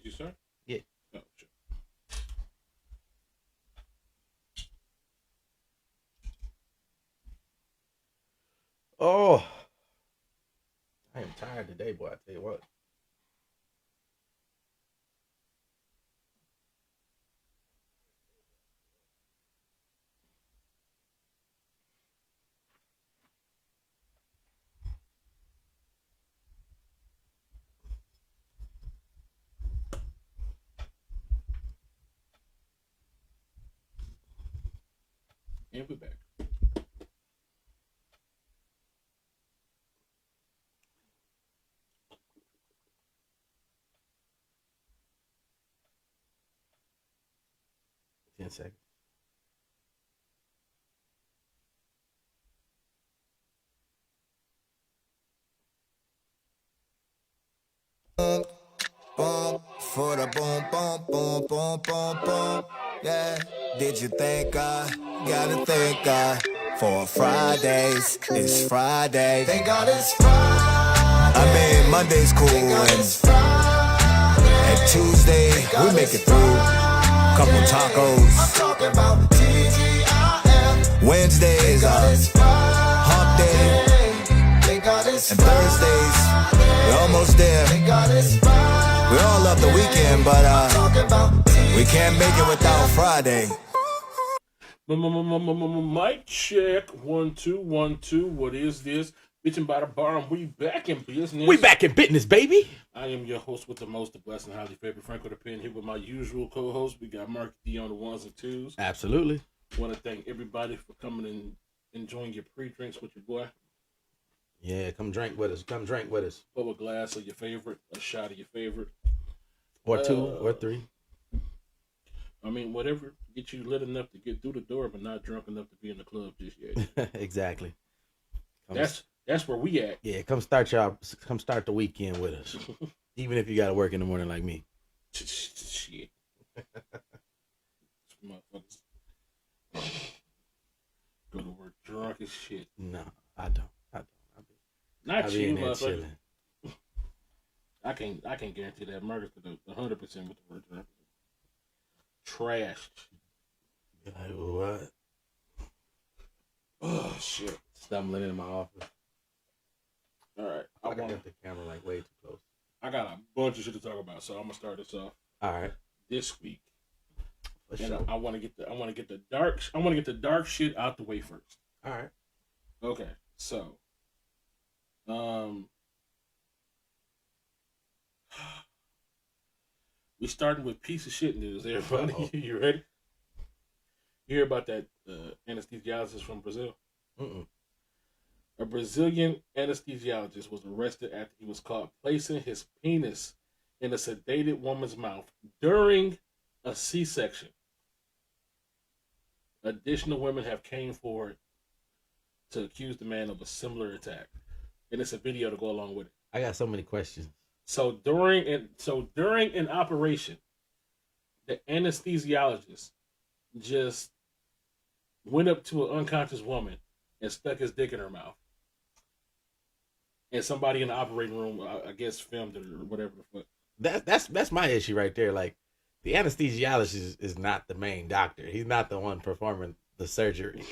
Did you start? Yeah. Oh, sure. Oh, I am tired today, boy. I tell you what. And we're back. Ten seconds. Boom, for the boom, boom, boom, boom, boom, boom. Yeah, did you think I gotta thank God for Fridays? It's Friday. Thank God it's Friday. I mean, Monday's cool and Tuesday we make it through. Couple tacos. I'm talking about TGIF. Wednesday is hump day. And Thursdays, we're almost there. We all love the weekend, but we can't make it without Friday. Mic check. 1 2 1 2. What is this? Bitchin by the bar, and we back in business. We back in business, baby. I am your host with the most, the blessed, and highly favored Franko the Pen here with my usual co-host. We got Mark D on the ones and twos. Absolutely. Want to thank everybody for coming and enjoying your pre-drinks with your boy. Yeah, come drink with us. Come drink with us. Pour a glass of your favorite, a shot of your favorite, or two, or three. I mean, whatever get you lit enough to get through the door, but not drunk enough to be in the club just yet. Exactly. That's where we at. Yeah, come start the weekend with us. Even if you got to work in the morning like me. Shit. Motherfuckers go to work drunk as shit. No, I don't. Not you, in there motherfucker. chilling. I can't guarantee that Marcus could 100% with the word drunk. Trashed. Like, what? Oh shit. Stumbling in my office. All right. I got the camera like way too close. I got a bunch of shit to talk about, so I'm gonna start this off. All right. This week. For and sure. I want to get the dark shit out the way first. All right. Okay. So, we starting with piece of shit news. Everybody, you ready? You hear about that anesthesiologist from Brazil? Mm-mm. A Brazilian anesthesiologist was arrested after he was caught placing his penis in a sedated woman's mouth during a C-section. Additional women have came forward to accuse the man of a similar attack, and it's a video to go along with it. I got so many questions. So during an operation, the anesthesiologist just went up to an unconscious woman and stuck his dick in her mouth. And somebody in the operating room, I guess, filmed it or whatever the fuck. That's my issue right there. Like, the anesthesiologist is not the main doctor. He's not the one performing the surgery.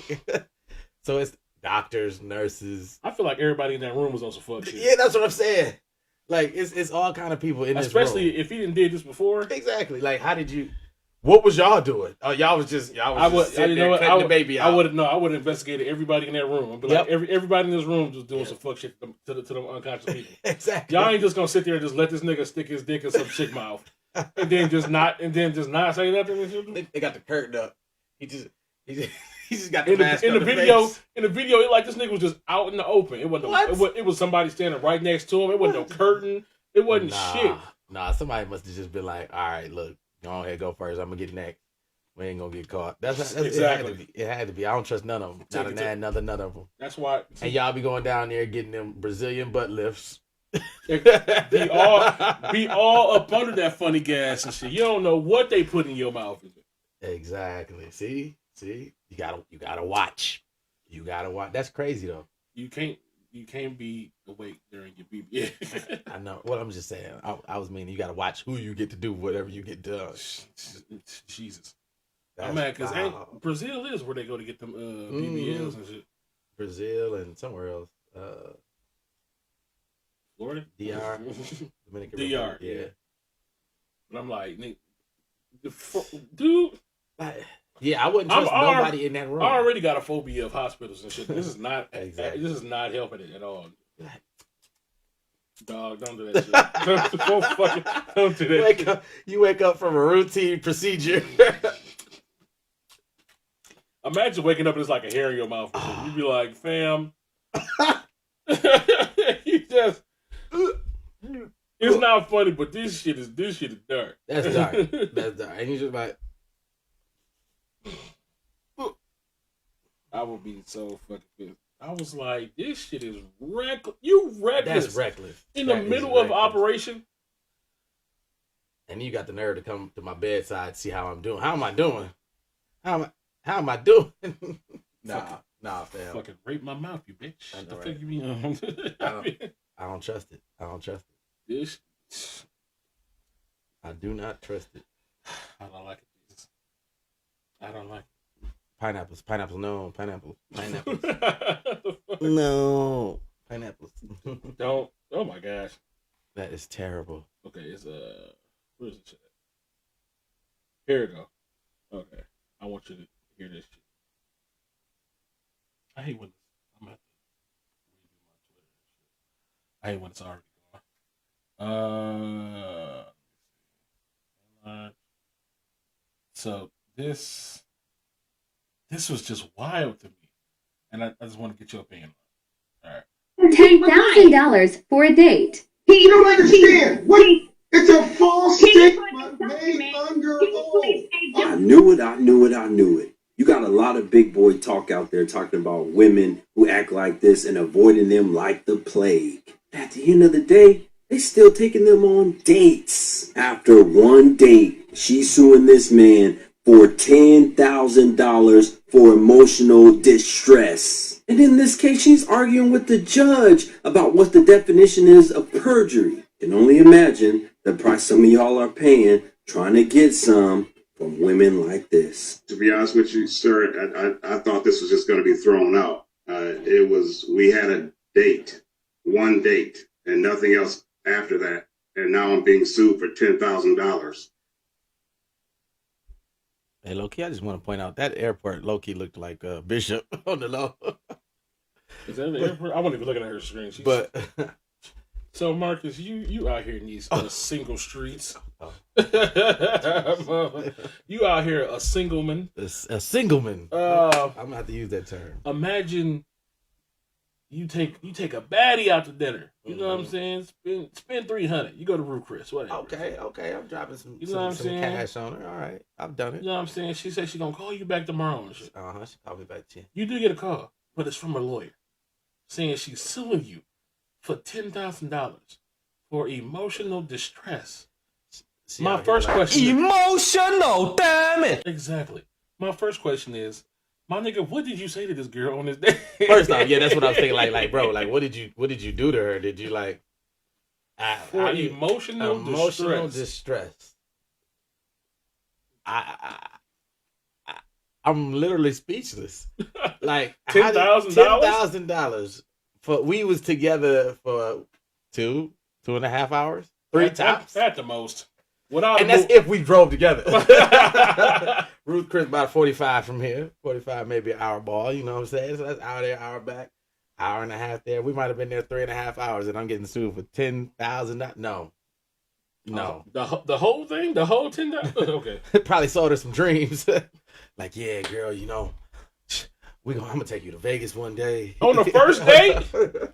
So it's doctors, nurses. I feel like everybody in that room was on some fuck shit. Yeah, that's what I'm saying. Like, it's all kind of people in this room. Especially if he didn't did this before. Exactly. Like, what was y'all doing? Oh, y'all was just sitting there cutting the baby out. I would have investigated everybody in that room. But like everybody in this room was doing some fuck shit to them unconscious people. Exactly. Y'all ain't just gonna sit there and just let this nigga stick his dick in some chick mouth and then just not say nothing. They got the curtain up. He just got the mask in on the the video. face. In the video, it like this nigga was just out in the open. It was somebody standing right next to him. It wasn't no curtain. It wasn't shit. Nah, somebody must have just been like, all right, look, go ahead, go first. I'm gonna get next. We ain't gonna get caught. That's exactly. It had to be. I don't trust none of them. None of them. That's why. And y'all be going down there getting them Brazilian butt lifts. be all up under that funny gas and shit. You don't know what they put in your mouth. Exactly. See, you gotta watch. You gotta watch. That's crazy though. You can't. you can't be awake during your BBL. I know. Well, I'm just saying. I was meaning you got to watch who you get to do whatever you get done. Jesus. That's I'm mad because wild. Brazil is where they go to get them BBLs and shit. Brazil and somewhere else. Florida? DR. Dominican DR, Republic, yeah. But I'm like, dude. Yeah, I wouldn't trust nobody in that room. I already got a phobia of hospitals and shit. This is not Exactly. This is not helping it at all. Dog, don't do that shit. Don't do that shit. You wake up from a routine procedure. Imagine waking up and it's like a hair in your mouth. You'd be like, fam. You just. It's not funny, but this shit is dark. That's dark. That's dark. And you just like. I would be so fucking pissed. I was like, this shit is reckless. You reckless. That's reckless. In the middle of operation. And you got the nerve to come to my bedside to see how I'm doing. How am I doing? How am I doing? Nah, fam. Fucking rape my mouth, you bitch. I know, The right? fuck you mean? I don't trust it. I don't trust it. This. I do not trust it. I don't like it, Jesus. I don't like it. Pineapples, no, pineapples. No, pineapples. Don't. Oh my gosh. That is terrible. Okay, it's where's the shit? Here we go. Okay, I want you to hear this shit. I hate when I'm at redo my Twitter and shit. I hate when it's already gone. So this was just wild to me, and I just want to get your opinion. All right. $10,000 for a date. You don't understand. What? It's a false statement made under oath. I knew it. You got a lot of big boy talk out there talking about women who act like this and avoiding them like the plague. At the end of the day, they still taking them on dates. After one date, she's suing this man for $10,000 for emotional distress. And in this case, she's arguing with the judge about what the definition is of perjury. Can only imagine the price some of y'all are paying trying to get some from women like this. To be honest with you, sir, I thought this was just going to be thrown out. We had a date, one date, and nothing else after that. And now I'm being sued for $10,000. Hey, low-key, I just want to point out that airport low-key looked like Bishop on the low. Is that the airport? I wasn't even looking at her screen. So Marcus, you out here in these single streets. You out here a single man. A single man. I'm gonna have to use that term. Imagine you take a baddie out to dinner. You know what I'm saying? Spend $300. You go to Ruth Chris, whatever. Okay. I'm dropping some, you know what I'm some saying? cash on her. All right, I've done it. You know what I'm saying? She said she's gonna call you back tomorrow and shit. She called me back 10. You do get a call, but it's from her lawyer saying she's suing you for $10,000 for emotional distress. My first question. Emotional, damn it. Exactly. My first question is, my nigga, what did you say to this girl on this day? First off, yeah, that's what I was thinking. Like, bro, like, what did you do to her? Did you like for emotional distress? I'm literally speechless. Like $10,000 for we was together for 2.5 hours, 3 times at the most. And that's if we drove together. Ruth Chris about 45 from here, 45 maybe an hour ball. You know what I'm saying? So that's hour there, hour back, hour and a half there. We might have been there 3.5 hours, and I'm getting sued for $10,000. No. The whole thing, the whole $10,000. Okay. Probably sold her some dreams. Like, yeah, girl, you know, I'm gonna take you to Vegas one day. On the first date? Look,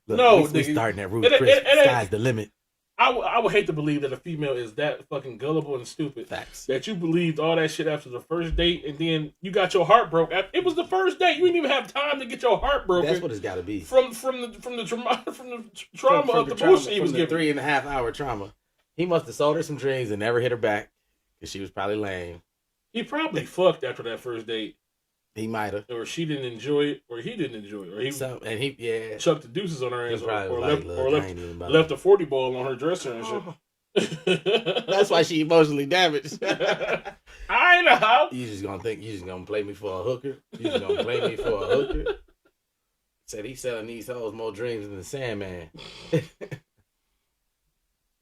no, we starting at Ruth Chris. Sky's the limit. I would hate to believe that a female is that fucking gullible and stupid. Facts. That you believed all that shit after the first date, and then you got your heart broke. It was the first date. You didn't even have time to get your heart broken. That's what it's got to be. From the trauma of the bullshit he was giving. 3.5 hour trauma. He must have sold her some dreams and never hit her back because she was probably lame. He probably fucked after that first date. He might have. Or she didn't enjoy it, or he didn't enjoy it, or he chucked the deuces on her ass, or left a 40 ball on her dresser and shit. That's why she emotionally damaged. I know. You just gonna play me for a hooker? You just gonna play me for a hooker? Said he's selling these hoes more dreams than the Sandman.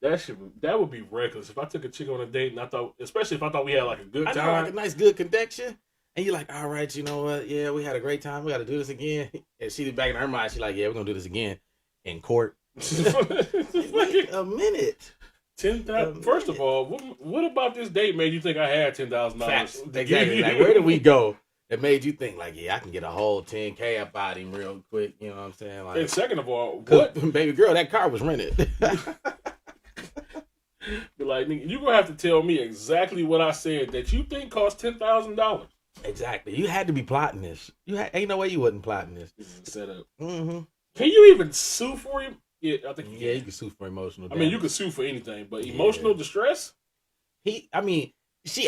That would be reckless. If I took a chick on a date and especially if I thought we had like a good time. I know, like a nice good connection. And you're like, all right, you know what? Yeah, we had a great time. We got to do this again. And she back in her mind, she's like, yeah, we're going to do this again in court. Wait a minute. First of all, what about this date made you think I had $10,000? Exactly. Like, where did we go that made you think, like, yeah, I can get a whole $10K up out of him real quick? You know what I'm saying? Like, and second of all, what? Baby girl, that car was rented. Be like, nigga, you're going to have to tell me exactly what I said that you think cost $10,000. Exactly. You had to be plotting this. Ain't no way you wasn't plotting this. This is a setup. Mm-hmm. Can you even sue for him? Yeah, I think you can sue for emotional damage. I mean, you can sue for anything, but emotional distress? She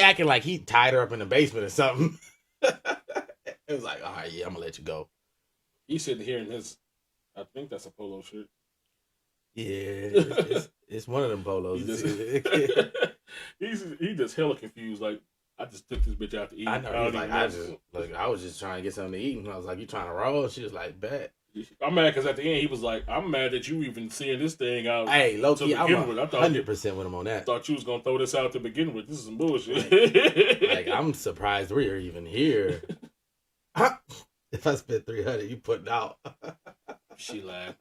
acting like he tied her up in the basement or something. It was like, all right, yeah, I'm going to let you go. He's sitting here in his, I think that's a polo shirt. Yeah, it's one of them polos. He just hella confused, like, I just took this bitch out to eat. I know. I was just trying to get something to eat, and I was like, "You trying to roll?" She was like, "Bet." I'm mad because at the end he was like, "I'm mad that you even seeing this thing out." Hey, low key, I'm 100% with him on that. I thought you was gonna throw this out to begin with. This is some bullshit. Like I'm surprised we're even here. If I spent $300, you putting out. She laughed.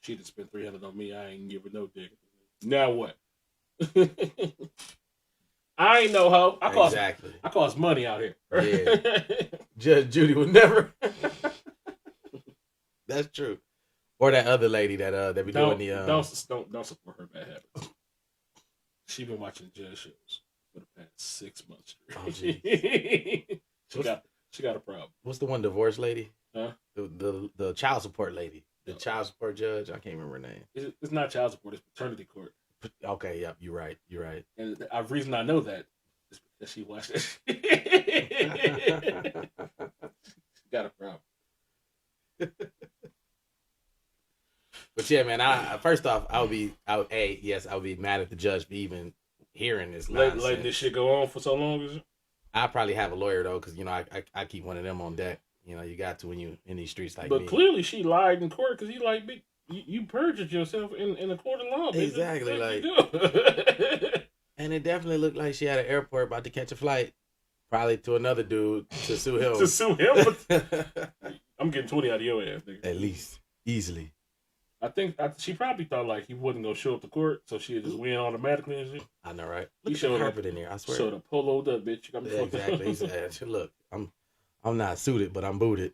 She just spent $300 on me. I ain't give her no dick. Now what? I ain't no hoe. I cost money out here. Yeah. Judge Judy would never. That's true. Or that other lady that be doing the don't support her bad habits. She been watching judge shows for the past 6 months. Oh, geez. she got a problem. What's the one divorce lady? Huh? The child support lady. The child support judge. I can't remember her name. It's not child support. It's paternity court. Okay, yep, you're right. And the reason I know that is because she watched it. She got a problem. But yeah, man. First off, I would be mad at the judge for even hearing this nonsense. Letting this shit go on for so long. I probably have a lawyer though, because I keep one of them on deck. You know, you got to when you in these streets like me. But clearly, she lied in court because you perjured yourself in a court of law. Exactly, like. And it definitely looked like she had an airport about to catch a flight, probably to another dude to sue him. To sue him? I'm getting 20 out of your ass, nigga. At least, easily. I think she probably thought like he wasn't gonna show up to court, so she'd just win automatically and shit. I know, right? He showed up in there. I swear. Showed up poloed up, bitch. You got me exactly. He said, "Look, I'm not suited, but I'm booted."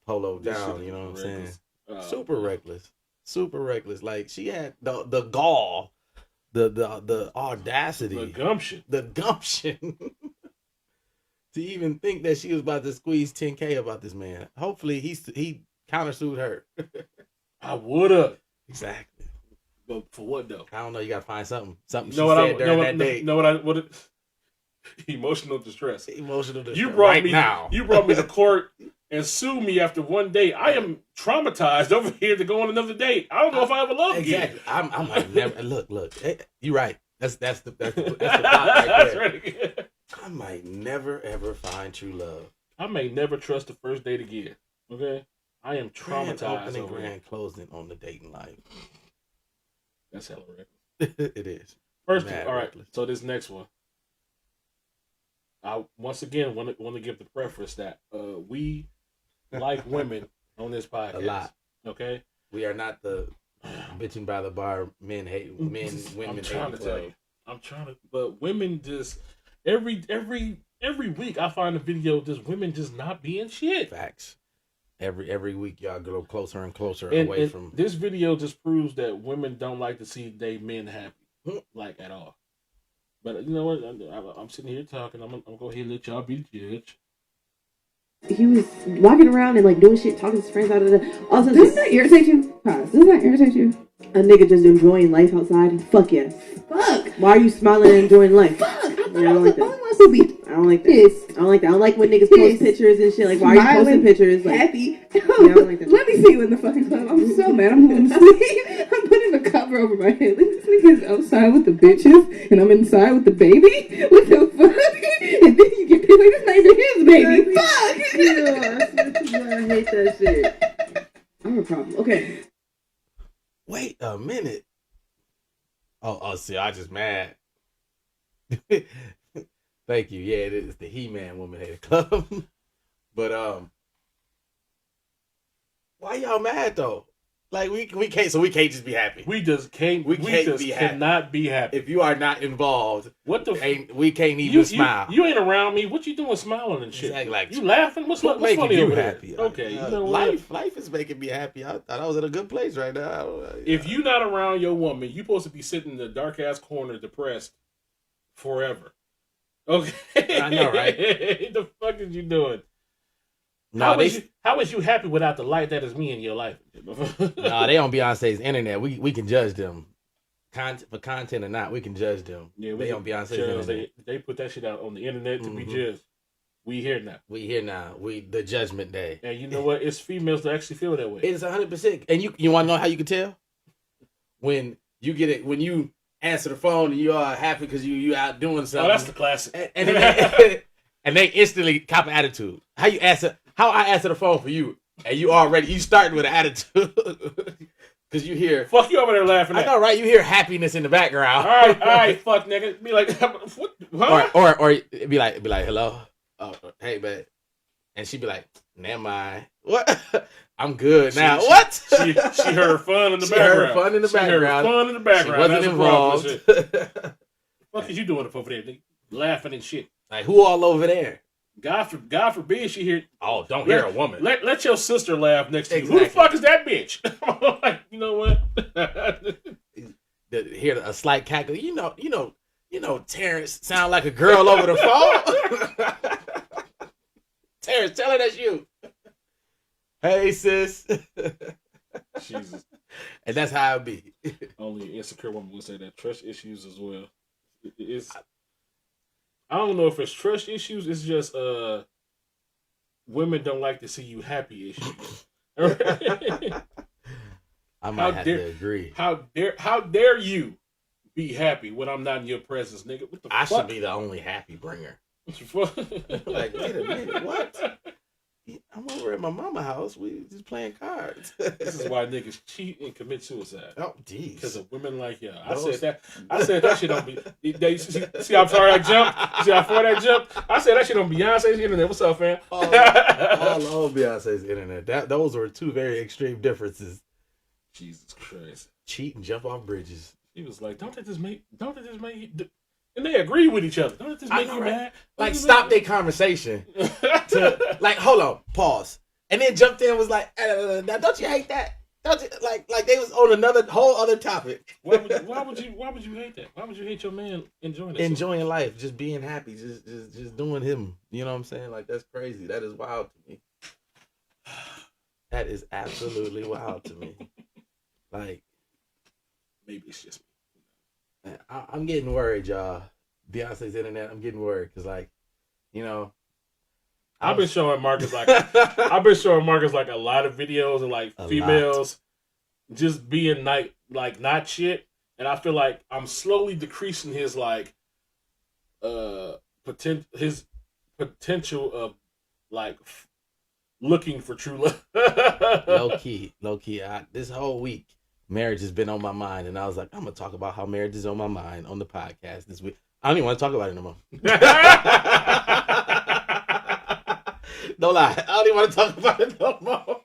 Polo down, you know what I'm saying? Super reckless. Like she had the gall, the audacity, the gumption to even think that she was about to squeeze $10K about this man. Hopefully he countersued her. I woulda. Exactly. But for what though? I don't know. You gotta find something she said during that date. Emotional distress. You brought me to court and sue me after one date. I am traumatized over here to go on another date. I don't know if I ever love again. Exactly. I'm like never. Look. You're right. That's the thought right there. Right. I might never ever find true love. I may never trust the first date again. Okay. I am traumatized. Grand opening, grand closing on the dating life. That's hella reckless. It is. First, all right. Reckless. So this next one. I once again want to give the preface that we like women on this podcast a lot. Okay, we are not the bitching by the bar women. I'm trying to tell you. But women just every week I find a video just women just not being shit. Facts. Every week y'all go closer and closer away from. This video just proves that women don't like to see they men happy, like at all. But you know what? I'm sitting here talking. I'm gonna go ahead and let y'all be the judge. He was walking around and like doing shit, talking to his friends out of the. Also, does that irritate you? Does that irritate you? A nigga just enjoying life outside? Fuck yes. Fuck. Why are you smiling and enjoying life? Fuck. I don't like that. I don't like that. Yes. I don't like that. I don't like when niggas Yes. post pictures and shit. Like, why are you posting Smiling, pictures? Like, happy. I don't like that. Let me see you in the fucking club. I'm so mad. I'm going to sleep. I'm putting the cover over my head. Like, this nigga's outside with the bitches, and I'm inside with the baby. What the fuck? And then you get paid like, this not even his baby. Fuck! Yeah, I swear to God, I hate that shit. I have a problem. Okay. Wait a minute. Oh, see, I just mad. Thank you. Yeah, it's the He-Man Woman Hater Club. But why y'all mad though? Like we can't just be happy. We just can't. We can't just be happy. cannot be happy. If you are not involved, what the? We can't even smile. You ain't around me. What you doing smiling and shit? Exactly, like, you laughing? What's making funny you over happy? there? Okay, you know life is making me happy. I thought I was in a good place right now. If you not around your woman, you supposed to be sitting in the dark ass corner, depressed, forever. Okay, I know, right? The fuck is you doing? No, how was you happy without the light that is me in your life? No, they on Beyonce's internet. We can judge them, for content or not. We can judge them. Yeah, they on Beyonce's internet. They put that shit out on the internet to be judged. We here now. The judgment day. And you know what? It's females that actually feel that way. It is 100%. And you want to know how you can tell? When you get it, when you answer the phone and you are happy because you out doing something. Oh, that's the classic. And they instantly cop an attitude. How I answer the phone for you, and you starting with an attitude because you hear fuck you over there laughing. I know, right? You hear happiness in the background. All right, fuck nigga. Be like, what? Huh? Or be like, hello, hey, babe, and she be like, never mind. What? I'm good now. What? She heard her fun in the background. She wasn't involved. What is you doing over there? Laughing and shit. Like, who all over there? God forbid she hear. Oh, don't hear a woman. Let your sister laugh next to you. Who the fuck is that bitch? Like, you know what? Hear a slight cackle. You know, Terrence sound like a girl over the phone. Terrence, tell her that's you. Hey, sis. Jesus. And that's how it be. Only an insecure woman would say that. Trust issues as well. I don't know if it's trust issues. It's just women don't like to see you happy issues. I might have to agree. How dare you be happy when I'm not in your presence, nigga? What the I fuck? should be the only happy bringer. Like, wait a minute, what? I'm over at my mama's house. We just playing cards. This is why niggas cheat and commit suicide. Oh, jeez. Because of women like y'all. I said that shit don't be. See how far that jump? See how far that jump? I said that shit on Beyonce's internet. What's up, fam? All over Beyonce's internet. Those were two very extreme differences. Jesus Christ. Cheat and jump off bridges. He was like, don't it just make and they agree with each other. Don't it just make you mad? Like, stop their conversation. Like, hold on, pause. And then jumped in and was like, now don't you hate that? Don't you like they was on another whole other topic. Why would you hate that? Why would you hate your man enjoying life, just being happy, just doing him? You know what I'm saying? Like, that's crazy. That is wild to me. That is absolutely wild to me. Like, maybe it's just me. I'm getting worried, y'all. Beyonce's internet, I'm getting worried because, like, you know, I've been showing Marcus like a lot of videos of like females just being not shit, and I feel like I'm slowly decreasing his his potential of like looking for true love. low key. This whole week, marriage has been on my mind, and I was like, I'm gonna talk about how marriage is on my mind on the podcast this week. I don't even want to talk about it no more. No lie, I don't even want to talk about it no more.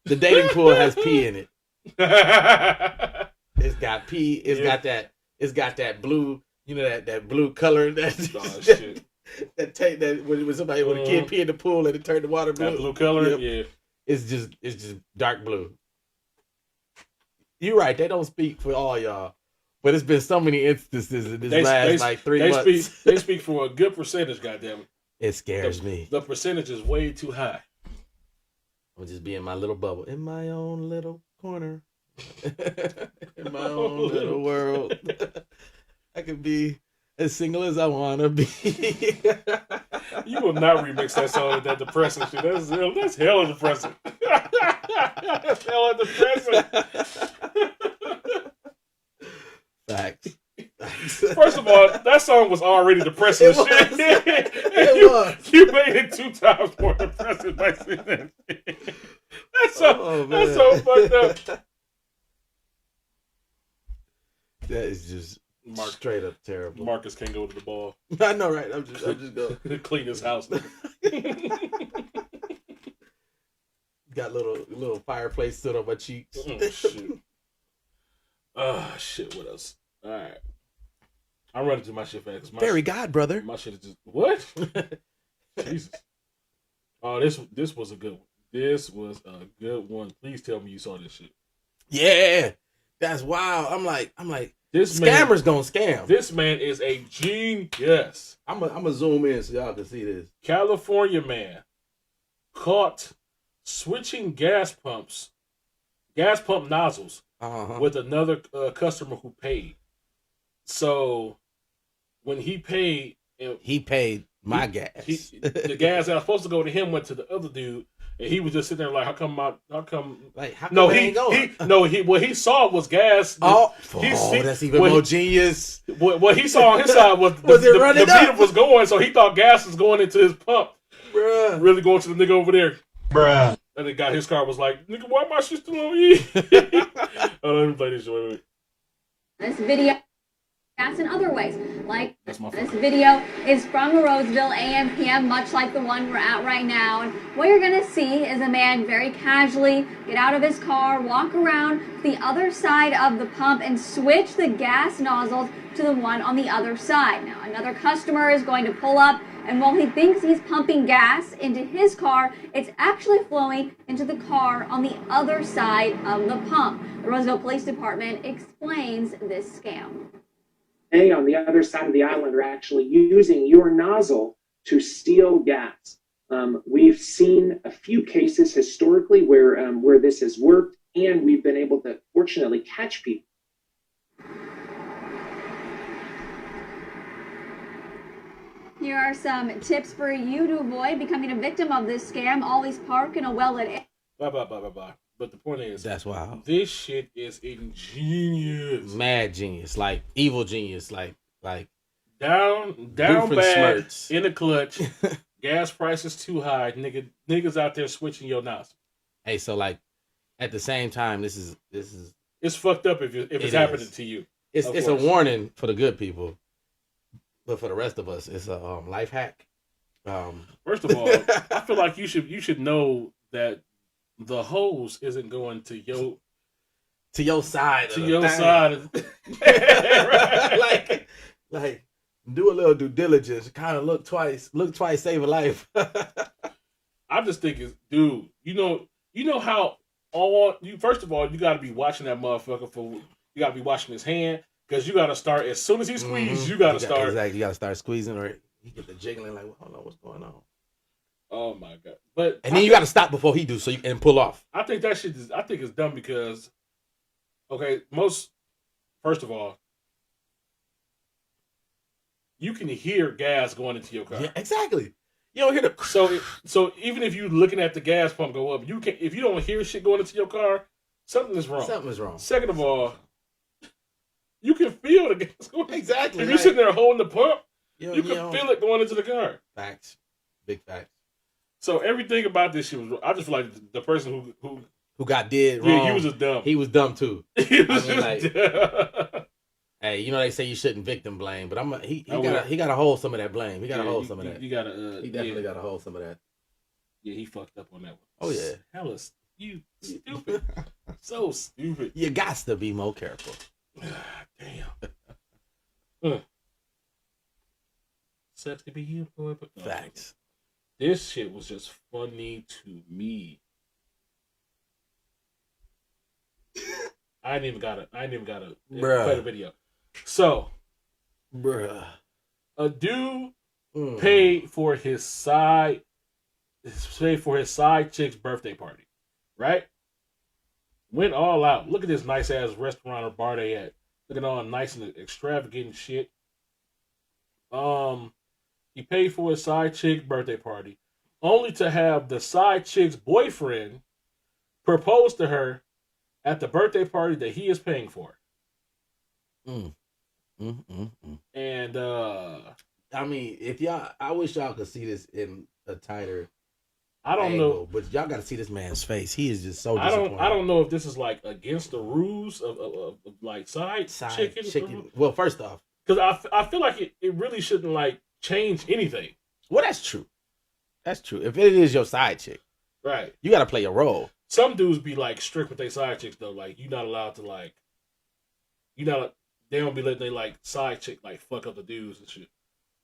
The dating pool has pee in it. It's got pee. It's got that blue. You know that blue color. Shit. That when somebody when a kid pee in the pool and it turned the water blue. That blue color. Yep. Yeah. It's just dark blue. You're right. They don't speak for all y'all, but it's been so many instances in this last 3 months. They speak for a good percentage. Goddamn it. It scares me. The percentage is way too high. I'll just be in my little bubble, in my own little corner, in my own little world. I could be As single as I wanna be. You will not remix that song with that depressing shit. That's hella depressing. That's hella depressing. Facts. First of all, that song was already depressing as shit. It was. You made it 2 times more depressing by saying that shit. That's so fucked up. That is just straight up terrible. Marcus can't go to the ball. I know, right? I'm just going clean his house. Got little fireplace stood on my cheeks. Oh shit. Oh shit. What else? All right. I'm running through my shit fast. Fairy God, brother. My shit is just what? Jesus. Oh, this was a good one. This was a good one. Please tell me you saw this shit. Yeah, that's wild. I'm like, this scammers gonna scam. This man is a genius. I'm gonna zoom in so y'all can see this. California man caught switching gas pump nozzles with another customer who paid. So when he paid my gas. The gas that was supposed to go to him went to the other dude, and he was just sitting there like, how come what he saw was gas. That's even more genius. What he saw on his side was the meter was going, so he thought gas was going into his pump. Bruh. Really going to the nigga over there. Bruh. And the guy, his car was like, nigga, why my shit still on E? Oh, let me play this shit. Wait. This video in other ways, like this video is from a Roseville AM PM, much like the one we're at right now. And what you're gonna see is a man very casually get out of his car, walk around the other side of the pump, and switch the gas nozzles to the one on the other side. Now, another customer is going to pull up, and while he thinks he's pumping gas into his car, it's actually flowing into the car on the other side of the pump. The Roseville Police Department explains this scam. They on the other side of the island are actually using your nozzle to steal gas. We've seen a few cases historically where this has worked, and we've been able to fortunately catch people. Here are some tips for you to avoid becoming a victim of this scam. Always park in a well-lit. Blah, blah, blah, blah, blah. But the point is, that's wild. This shit is ingenious, mad genius, like evil genius, like down bad in the clutch. Gas prices too high, niggas out there switching your nozzle. Hey, so like at the same time, this is it's fucked up if it's happening to you. It's a warning for the good people, but for the rest of us, it's a life hack. First of all, I feel like you should know that the hose isn't going to your side. To your side. like do a little due diligence. Kind of look twice, save a life. I just think it's, dude. You know how first of all, you got to be watching that motherfucker you got to be watching his hand, because you got to start as soon as he squeezes. You got to start. Exactly. You got to start squeezing, or you get the jiggling. Like, hold on, what's going on? Oh my god! And then you got to stop before he do, so you can pull off. I think that shit is. I think it's dumb because, first of all, you can hear gas going into your car. Yeah, exactly. You don't hear the. So even if you looking at the gas pump go up, you can. If you don't hear shit going into your car, something is wrong. Something is wrong. Second of all, you can feel the gas going. Exactly. If you're sitting there holding the pump, you can feel it going into the car. Facts. Big facts. So everything about this shit was. I just feel like the person who got did wrong. Yeah, he was just dumb. He was dumb too. He was dumb. Hey, you know they say you shouldn't victim blame, but he got to hold some of that blame. He got to hold some of that. You gotta. He definitely got to hold some of that. Yeah, he fucked up on that one. Oh yeah. Hella, you stupid. So stupid. You got to be more careful. Damn. Sucks to be you, boy. But facts. This shit was just funny to me. I ain't even got to play the video. So, a dude paid for his side chick's birthday party, right? Went all out. Look at this nice ass restaurant or bar they at. Looking all nice and extravagant and shit. He paid for his side chick birthday party, only to have the side chick's boyfriend propose to her at the birthday party that he is paying for. Mm. And I mean, if y'all, I wish y'all could see this in a tighter. I don't angle, know, but y'all got to see this man's face. He is just so disappointed. I don't know if this is like against the rules of like side chicken. Well, first off, because I feel like it really shouldn't like change anything. Well, that's true. That's true. If it is your side chick, right, you got to play a role. Some dudes be like strict with their side chicks though. Like you're not allowed to like, they don't be letting they like side chick like fuck up the dudes and shit.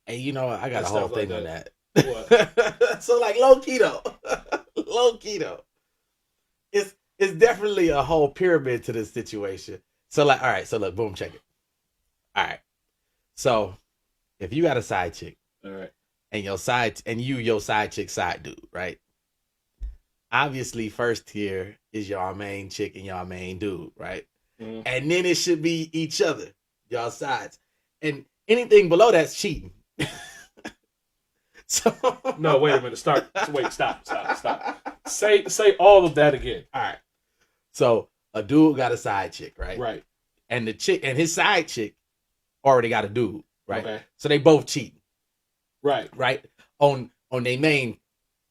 Hey, you know what? I got a whole thing on that. What? So like low key though, it's definitely a whole pyramid to this situation. So like, all right, so look, boom, check it. All right, so if you got a side chick, all right, and your side chick side dude, right? Obviously, first tier is y'all main chick and y'all main dude, right? Mm-hmm. And then it should be each other, y'all sides, and anything below that's cheating. So no, wait a minute. Stop. Say all of that again. All right. So a dude got a side chick, right? Right. And the chick and his side chick already got a dude, right? Okay. So they both cheating. Right. Right. On their main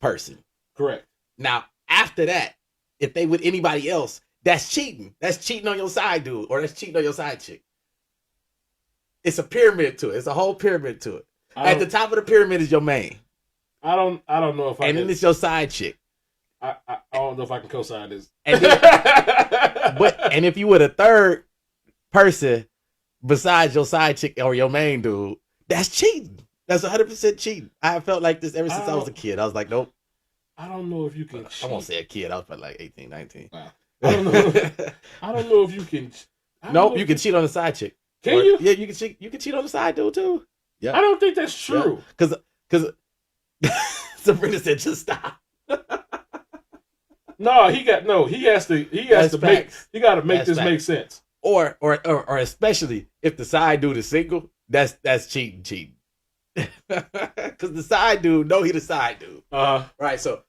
person. Correct. Now after that, if they with anybody else, that's cheating. That's cheating on your side dude, or that's cheating on your side chick. It's a pyramid to it. It's a whole pyramid to it. At the top of the pyramid is your main. I don't know if I. And then it's your side chick. I don't know if I can co-sign this. And then, and if you were the third person besides your side chick or your main dude, that's cheating. That's 100% cheating. I have felt like this ever since I was a kid. I was like, nope. I don't know if you can. I won't say a kid. I was probably like 18, 19. Wow. I don't know if you can. Nope, you can cheat on the side chick. Can you? Yeah, you can cheat on the side dude too. Yeah. I don't think that's true. Because Sabrina said just stop. No, he has to make this make sense. Or especially if the side dude is single, that's cheating. Because the side dude know he the side dude. Right. So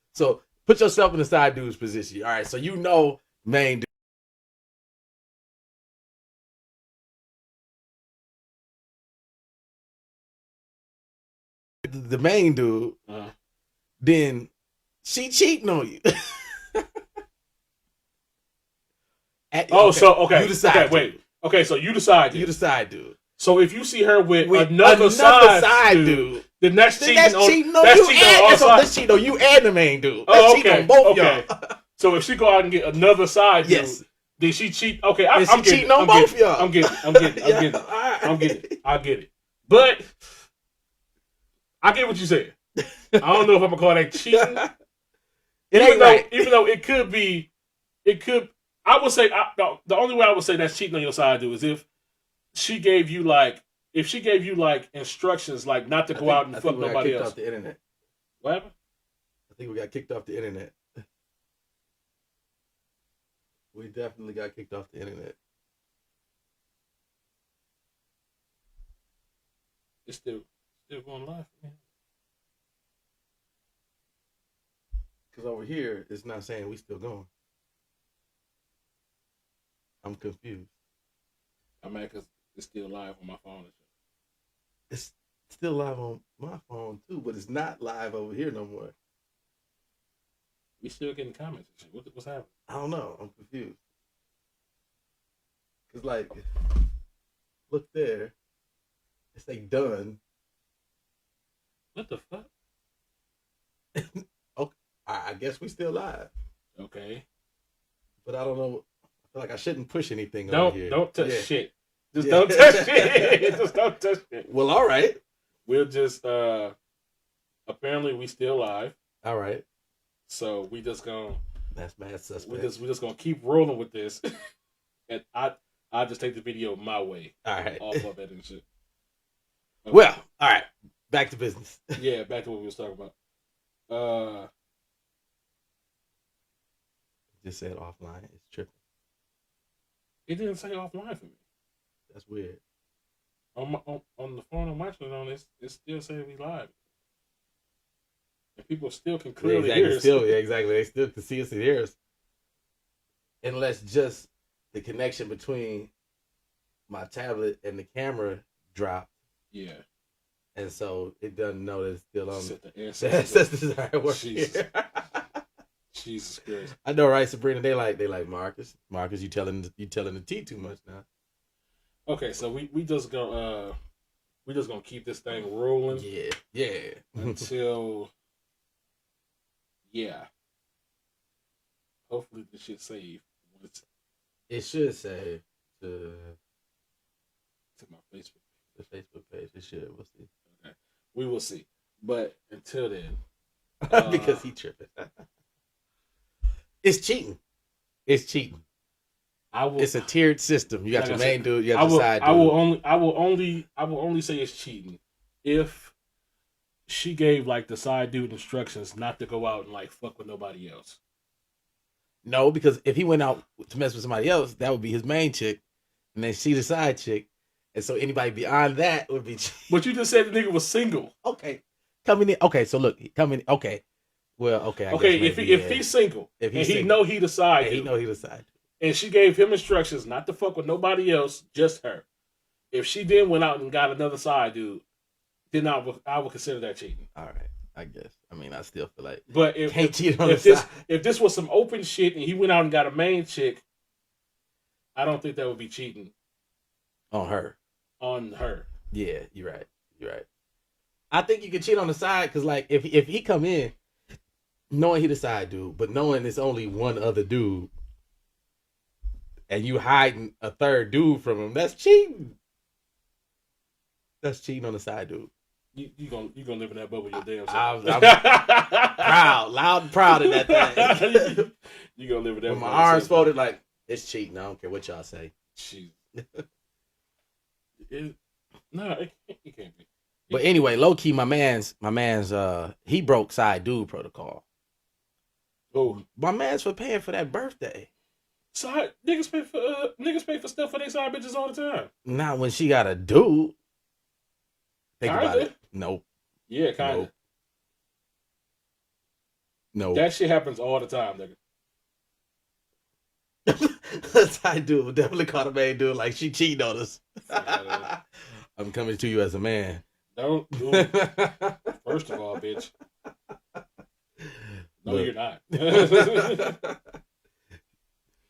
put yourself in the side dude's position. All right. So main dude. The main dude, then she cheating on you. Okay. You decide. Okay, wait. Okay, so you decide. You decide, dude. So if you see her with another side dude, then that's cheating on you. That's cheating on you and the main dude. That's cheating on both y'all. So if she go out and get another side dude, then she cheat. Okay, I'm cheating on both y'all. I'm getting it. I get it. But I get what you said. I don't know if I'm gonna call that cheating. Even though it could be. I would say the only way I would say that's cheating on your side dude is if she gave you like instructions like not to go out and fuck nobody else. Off the internet. What happened? I think we got kicked off the internet. We definitely got kicked off the internet. It's still going live, man. Because over here, it's not saying we still going. I'm confused. I'm mad because it's still live on my phone. It's still live on my phone too, but it's not live over here no more. We still getting comments and shit. What's happening? I don't know. I'm confused. Because, like, look there. It's like done. What the fuck? Okay. I guess we still live. Okay. But I don't know. I feel like I shouldn't push anything over here. Don't touch shit. Just don't touch shit. Just don't touch shit. Well, all right. We'll just, apparently we still live. All right. So we just gonna. That's mad suspect. We just gonna keep rolling with this. And I just take the video my way. All right. Off of it and shit. Okay. Well, all right. Back to business. Yeah, back to what we was talking about. Just said offline. It's tripping. It didn't say offline for me. That's weird. on the phone I'm watching it on, it's still saying we live. And people still can clearly hear us. Exactly. They still can see us and hear us. Unless just the connection between my tablet and the camera dropped. Yeah. And so it doesn't know that it's still on. Jesus. Jesus Christ. I know, right, Sabrina? They like Marcus. Marcus, you telling the tea too much now. Okay, so we just gonna keep this thing rolling. Yeah. Until hopefully this shit save. It should save to my Facebook. The Facebook page. It should. We'll see. Okay. We will see. But until then, because he tripping. It's cheating. It's cheating. It's a tiered system. You got your main dude. You got your side dude. I will only say it's cheating if she gave like the side dude instructions not to go out and like fuck with nobody else. No, because if he went out to mess with somebody else, that would be his main chick, and then she the side chick, and so anybody beyond that would be. But you just said the nigga was single. Okay, coming in. Okay, so look, coming. Okay, well, okay. If he's single, he know he the side dude, and she gave him instructions not to fuck with nobody else, just her. If she then went out and got another side dude, then I would consider that cheating. All right. I guess. I mean, I still feel like. But if this was some open shit and he went out and got a main chick, I don't think that would be cheating. On her. Yeah, you're right. I think you can cheat on the side because, like, if he come in knowing he the side dude, but knowing it's only one other dude, and you hiding a third dude from him, that's cheating. That's cheating on the side dude. You gonna live in that bubble your damn self. I'm proud, loud and proud in that thing. You gonna live in that. With my arms folded, like it's cheating. I don't care what y'all say. Jeez. It can't be. But anyway, low key, my man's he broke side dude protocol. Oh, my man's for paying for that birthday. Side niggas pay for stuff for their side bitches all the time. Not when she got a dude. Think kinda. about it. Nope. Yeah, kind of. No. That shit happens all the time, nigga. Side dude definitely caught a main dude like she cheating on us. I'm coming to you as a man. Don't do First of all, bitch. No, look. you're not.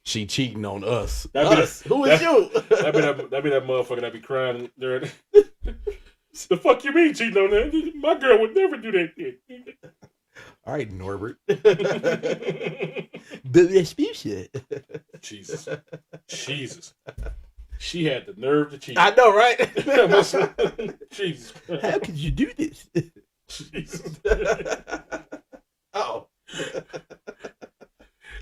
She cheating on us. Who is you? That be that motherfucker that be crying during. The fuck you mean cheating on that? My girl would never do that shit. All right, Norbert. Shit. Jesus. She had the nerve to cheat. I know, right? Jesus. How could you do this? Jesus. Oh.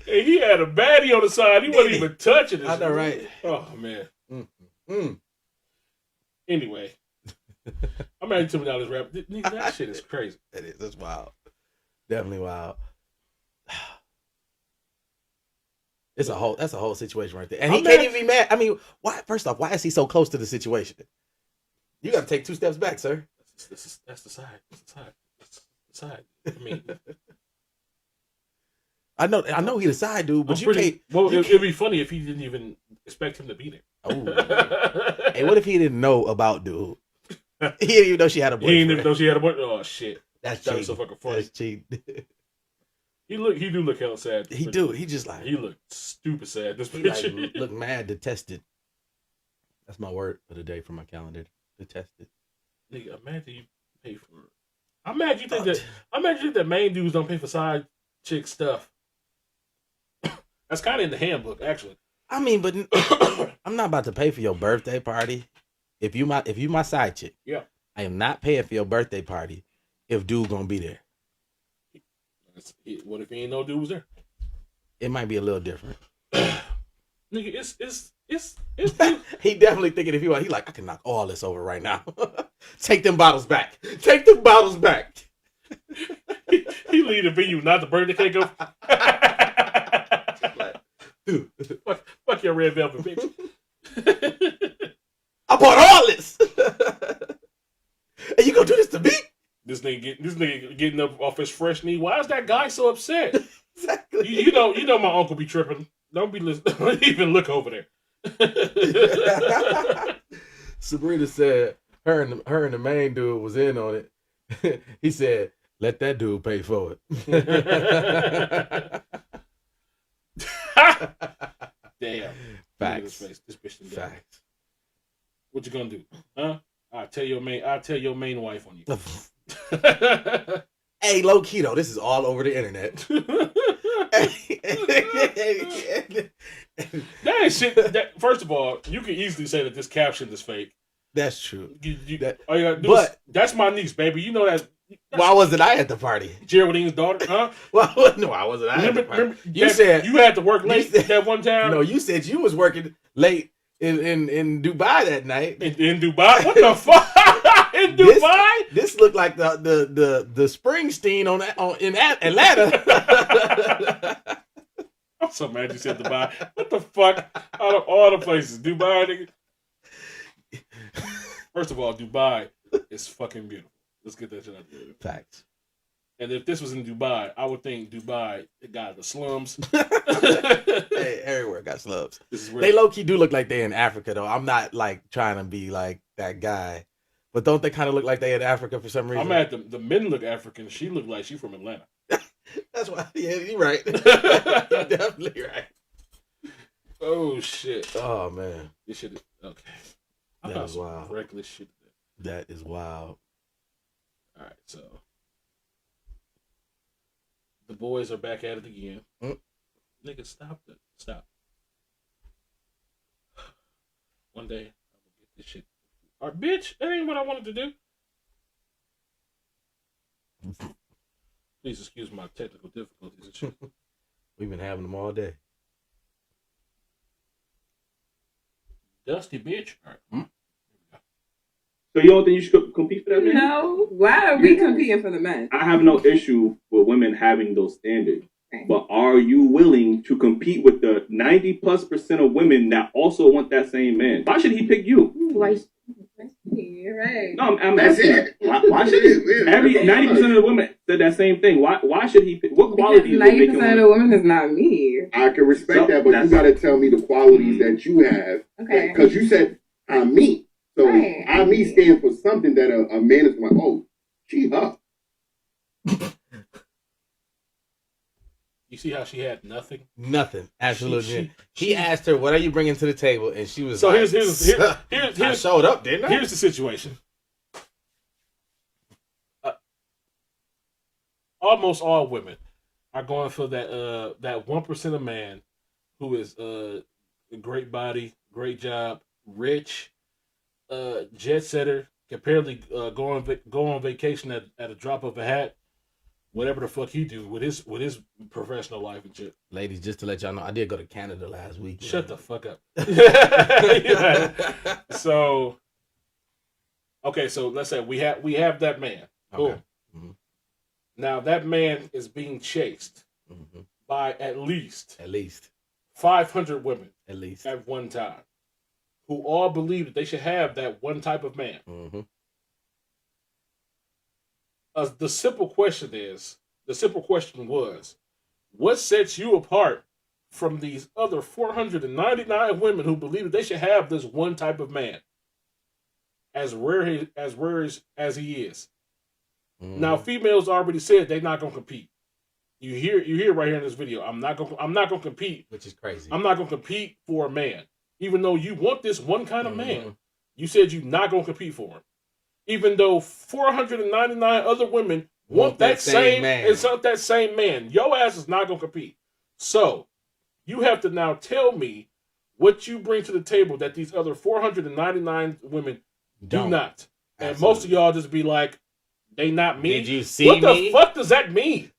And he had a baddie on the side. He wasn't even touching it. I know, right? Oh, man. Anyway. I'm married to $2 rap. Nigga, that shit is crazy. It is. That's wild. Definitely wild. That's a whole situation right there. And he can't even be mad. I mean, why? First off, why is he so close to the situation? You got to take 2 steps back, sir. That's the side. That's the side. I mean, I know he the side dude, but it'd be funny if he didn't even expect him to be there. Oh, hey, what if he didn't know about dude? He didn't even know she had a boyfriend. He didn't even know she had a boyfriend. Oh shit, that was so fucking funny. That's cheating. He do look hella sad. He do. He just like he looked stupid sad. This picture. Like, look mad, detested. That's my word for the day from my calendar. Detested. Nigga, imagine you pay for. I'm mad you think that main dudes don't pay for side chick stuff. That's kind of in the handbook, actually. I mean, but I'm not about to pay for your birthday party. If you my side chick, yeah, I am not paying for your birthday party if dude gonna be there. What if he ain't no dude was there? It might be a little different. Nigga, it's he definitely thinking if he like I can knock all this over right now. Take them bottles back. Take them bottles back. he leave the venue, not the birthday cake go. Dude, fuck your red velvet, bitch. I bought all this. this nigga getting up off his fresh knee. Why is that guy so upset? Exactly. You know my uncle be tripping. Don't be listening. Don't even look over there. Sabrina said her and the main dude was in on it. He said, "Let that dude pay for it." Damn. Facts. This bitch done Facts. What you gonna do? Huh? I'll tell your main wife on you. Hey, low key though, this is all over the internet. That ain't shit. First of all, you can easily say that this caption is fake. That's true. All you gotta do is, that's my niece, baby. You know that. Why wasn't I at the party? Geraldine's daughter, huh? Why wasn't I at the party? Remember, you said you had to work late that one time. No, you said you was working late in Dubai that night. In Dubai? What the fuck? In Dubai? This looked like the Springsteen in Atlanta. I'm so mad you said Dubai. What the fuck? Out of all the places, Dubai, nigga. First of all, Dubai is fucking beautiful. Let's get that shit out there. Facts. And if this was in Dubai, I would think Dubai got the slums. Hey, everywhere got slums. They low key do look like they in Africa though. I'm not like trying to be like that guy, but don't they kind of look like they in Africa for some reason? I'm mad the men look African. She look like she from Atlanta. That's why. Yeah, you're right. You're definitely right. Oh shit. Oh man. This shit is okay. That is wild. Reckless shit. That is wild. All right, so the boys are back at it again. Nigga, stop. One day I will get this shit. All right, bitch, that ain't what I wanted to do. Please excuse my technical difficulties and shit. We've been having them all day. Dusty bitch. All right. So you don't think you should compete for that, man? No. Why are we competing for the men? I have no issue with women having those standards. But are you willing to compete with the 90+% of women that also want that same man? Why should he pick you? Why? You're right. No, I'm asking. Why should he? Every 90% of the women said that same thing. Why should he pick? What qualities? 90% of the women is not me. I can respect that, but you got to tell me the qualities that you have. Okay. Because you said I'm me. So I me stands for something that a man is like, oh, she up. You see how she had nothing? Nothing. Absolutely. He asked her, "What are you bringing to the table?" And she was so like, here's I showed up, didn't I? Here's the situation. Almost all women are going for that 1% of man who is a great body, great job, rich, jet setter, can apparently go on vacation at a drop of a hat, whatever the fuck he do with his professional life and shit. Ladies, just to let y'all know, I did go to Canada last week. Shut the fuck up. Yeah. So, okay, so let's say we have that man. Boom. Okay. Mm-hmm. Now that man is being chased by at least 500 women at one time, who all believe that they should have that one type of man. The simple question was, what sets you apart from these other 499 women who believe that they should have this one type of man, as rare as he is? Now, females already said they're not gonna compete. You hear right here in this video. I'm not gonna compete, which is crazy. I'm not gonna compete for a man, even though you want this one kind of man. You said you're not gonna compete for him, even though 499 other women want that same man. It's not that same man. Your ass is not gonna compete. So you have to now tell me what you bring to the table that these other 499 women do not. And Absolutely. most of y'all just be like, they not me. Did you see what me? What the fuck does that mean?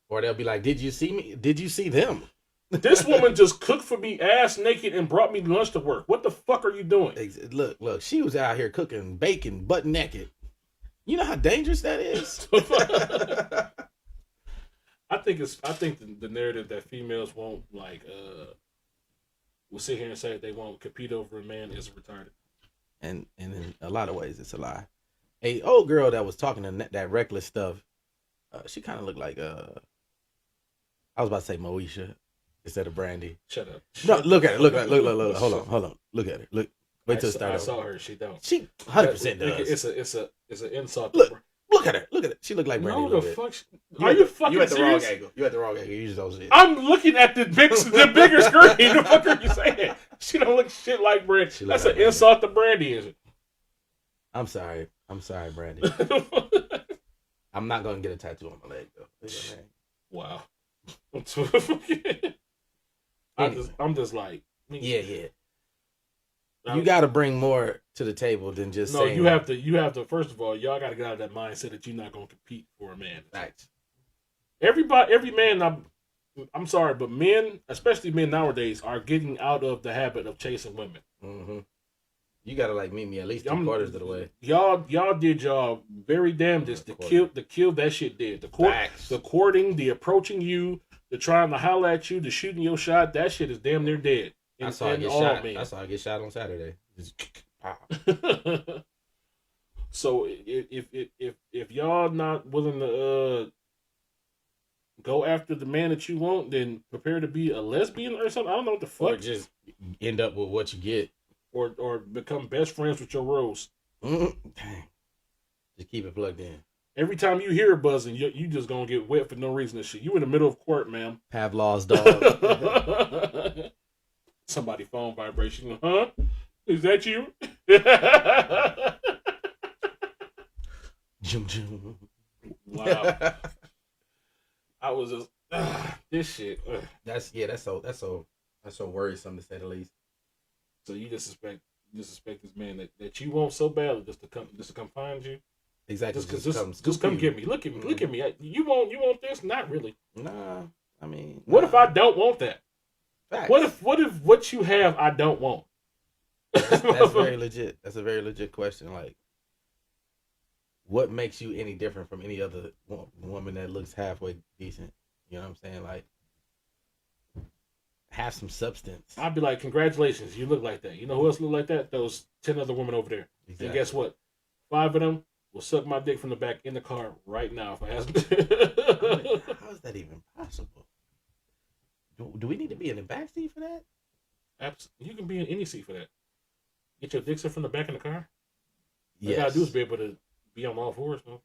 Or they'll be like, did you see me? Did you see them? This woman just cooked for me ass naked and brought me lunch to work. What the fuck are you doing? Look, she was out here cooking bacon butt naked. You know how dangerous that is? I think the narrative that females won't will sit here and say that they won't compete over a man is retarded. And in a lot of ways, it's a lie. A old girl that was talking to that reckless stuff. She kind of looked like I was about to say Moesha instead of Brandy. Shut up. No, look at her. Look. Hold on. Look at her. Look. Wait till it starts. I saw her. She don't. She 100% does. It's an insult. Look at her. Look at it. She looked like Brandy. No, the fuck. Are you fucking You at the serious? wrong angle. You at the wrong angle. You just don't see it. I'm looking at the bigger screen. The fuck are you saying? She don't look shit like Brandy. That's an insult to Brandy, is it? I'm sorry, Brandy. I'm not gonna get a tattoo on my leg though. Wow. I'm just like. Yeah. You got to bring more to the table than just saying. You have to. First of all, y'all got to get out of that mindset that you're not gonna compete for a man. Facts. Every man. I'm sorry, but men, especially men nowadays, are getting out of the habit of chasing women. Mm-hmm. You gotta meet me at least 3/4 of the way. Y'all did y'all very damnedest to kill that shit dead. The courting, the approaching you, the trying to holler at you, the shooting your shot. That shit is damn near dead. I saw I get shot. I saw I get shot on Saturday. So if y'all not willing to go after the man that you want, then prepare to be a lesbian or something. I don't know what the fuck. Or just end up with what you get. Or become best friends with your rose. Dang. Just keep it plugged in. Every time you hear buzzing, you just gonna get wet for no reason and shit. You in the middle of court, ma'am. Pavlov's dog. Somebody phone vibration. Huh? Is that you? Jum. Wow. I was just this shit. That's so worrisome to say the least. So you disrespect this man that you want so badly just to come find you. Exactly. Just come get me. Look at me. Look at me. You want this? Not really. Nah. I mean, what if I don't want that? Facts. What if what you have I don't want? That's very legit. That's a very legit question. Like, what makes you any different from any other woman that looks halfway decent? You know what I'm saying? Like, have some substance. I'd be like, congratulations, you look like that. You know who else look like that? Those 10 other women over there. Exactly. And guess what? 5 of them will suck my dick from the back in the car right now if I ask them. How is that even possible? Do we need to be in the back seat for that? Absolutely. You can be in any seat for that. Get your dick sucked from the back in the car. All you Yes. gotta do is be able to be on all fours, man.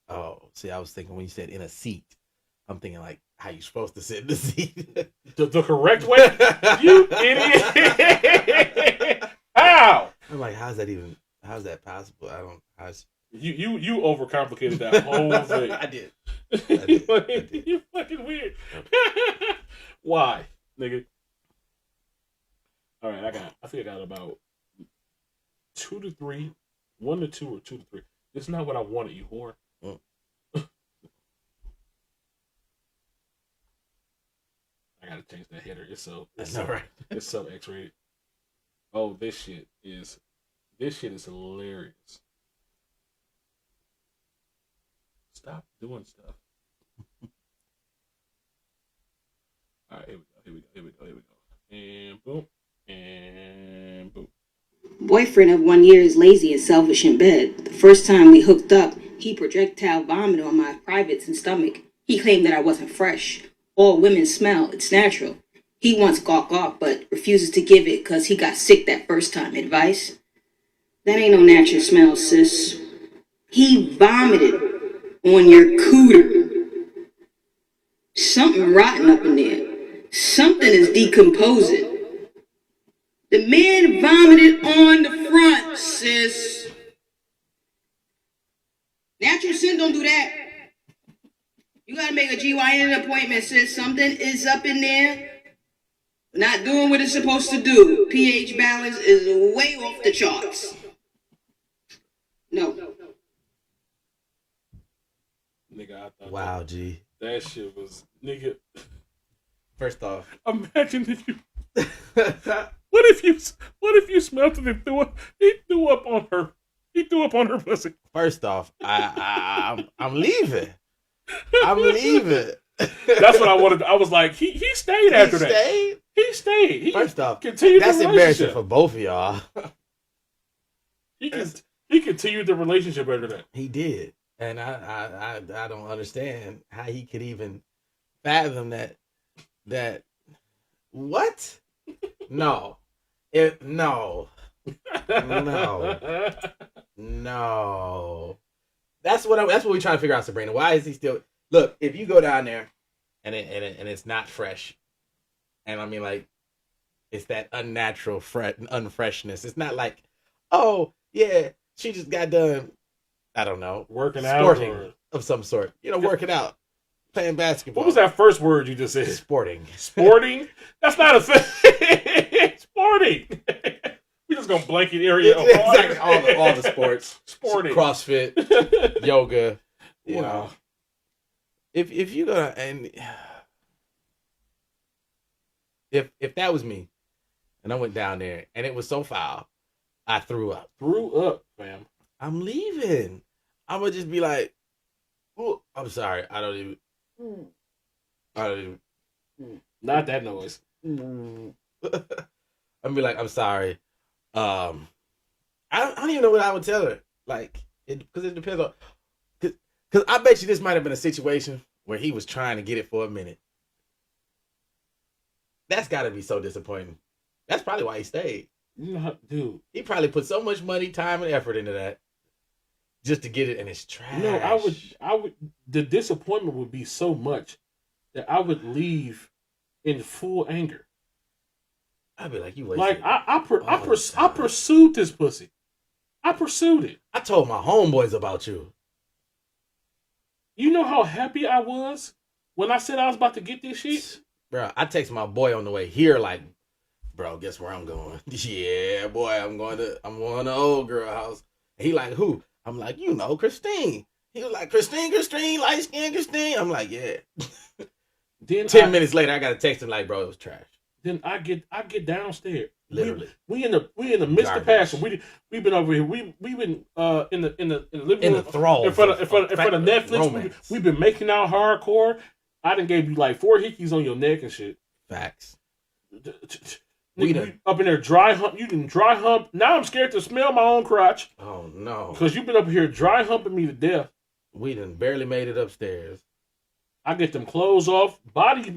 Oh, see, I was thinking when you said in a seat, I'm thinking like how you supposed to sit in the seat. The correct way? You idiot! How? I'm like, how's that possible? You overcomplicated that whole thing. I did. You're fucking weird. Why, nigga? All right, I think I got about 2 to 3, 1 to 2 or 2 to 3. This is not what I wanted, you whore. I gotta change that header. It's so X-rated. Oh, this shit is hilarious. Stop doing stuff. All right, here we go. And boom. And boom. Boyfriend of 1 year is lazy and selfish in bed. The first time we hooked up, he projectile vomited on my privates and stomach. He claimed that I wasn't fresh. All women smell. It's natural. He wants gawk, but refuses to give it because he got sick that first time. Advice? That ain't no natural smell, sis. He vomited on your cooter. Something rotten up in there. Something is decomposing. The man vomited on the front, sis. Natural sin don't do that. You gotta make a GYN appointment, sis. Something is up in there. Not doing what it's supposed to do. pH balance is way off the charts. No. Nigga, I thought wow, G. That shit was nigga. First off, imagine if you. What if you smelled it and threw up? He threw up on her. He threw up on her pussy. First off, I'm leaving. I'm leaving. That's what I wanted. I was like, he stayed after that. He stayed. First off, continued. That's embarrassing for both of y'all. He He continued the relationship after that. He did, and I don't understand how he could even fathom that. That what? No, no. That's what we're trying to figure out, Sabrina. Why is he still? Look, if you go down there, and it's not fresh, and I mean like, it's that unnatural unfreshness. It's not like, oh yeah, she just got done. I don't know, working sporting out of some sort. Working out, playing basketball. What was that first word you just said? Sporting. Sporting? That's not a thing. Sporting. We just gonna blanket area exactly all the sports. Sporting. CrossFit, yoga. You Wow. know. If you're gonna and if that was me and I went down there and it was so foul, I threw up. Threw up, fam. I'm leaving. I'm gonna just be like, oh, I'm sorry. I don't even. Not that noise. I'm be like, I'm sorry. I don't even know what I would tell her. Like, because it depends on. Because I bet you this might have been a situation where he was trying to get it for a minute. That's got to be so disappointing. That's probably why he stayed. No, dude. He probably put so much money, time, and effort into that just to get it, and it's trash. No, I would. The disappointment would be so much that I would leave in full anger. I'd be like, you wasted. Like I pursued this pussy. I pursued it. I told my homeboys about you. You know how happy I was when I said I was about to get this shit? Bro, I text my boy on the way here like, bro, guess where I'm going? Yeah, boy, I'm going to old girl house. And he like, who? I'm like, Christine. He was like, Christine, light skin Christine. I'm like, yeah. Then 10 minutes later, I got a text him like, bro, it was trash. Then I get downstairs. Literally. We in the midst of passion. We've been over here. We've been in the living in room the thrall in front of Netflix. We've been making out hardcore. I done gave you like 4 hickeys on your neck and shit. Facts. We up in there dry hump. You can dry hump. Now I'm scared to smell my own crotch. Oh no. Because you've been up here dry humping me to death. We done barely made it upstairs. I get them clothes off. Body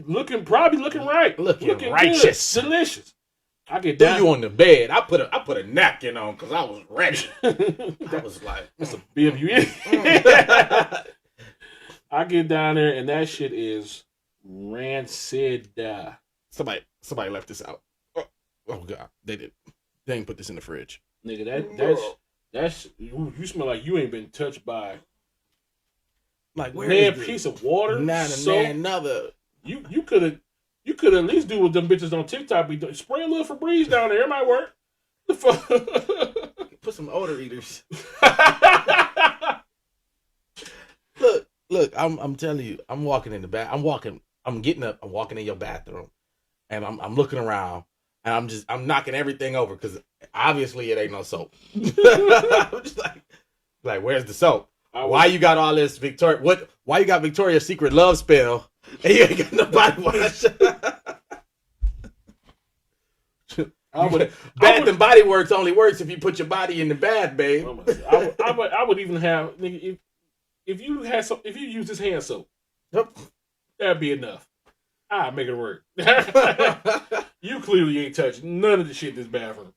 probably looking right. Looking righteous. Good, delicious. I get down. down. You on the bed. I put a napkin on because I was ready. I was like, that's a bib you in. I get down there and that shit is rancid. Somebody left this out. Oh God, they did. They ain't put this in the fridge. Nigga, that's you smell like you ain't been touched by like man piece of water. Another. You could at least do what them bitches on TikTok be doing. Spray a little Febreze down there. It might work. The fuck? Put some odor eaters. Look. I'm telling you. I'm walking in the back. I'm getting up. I'm walking in your bathroom, and I'm looking around, and I'm knocking everything over because obviously it ain't no soap. I'm just like, where's the soap? Why you got all this Victoria? Why you got Victoria's Secret love spell? And you ain't got no body wash. Bath and Body Works only works if you put your body in the bath, babe. I would even have nigga if you use this hand soap, that'd be enough. I'd make it work. You clearly ain't touched none of the shit in this bathroom.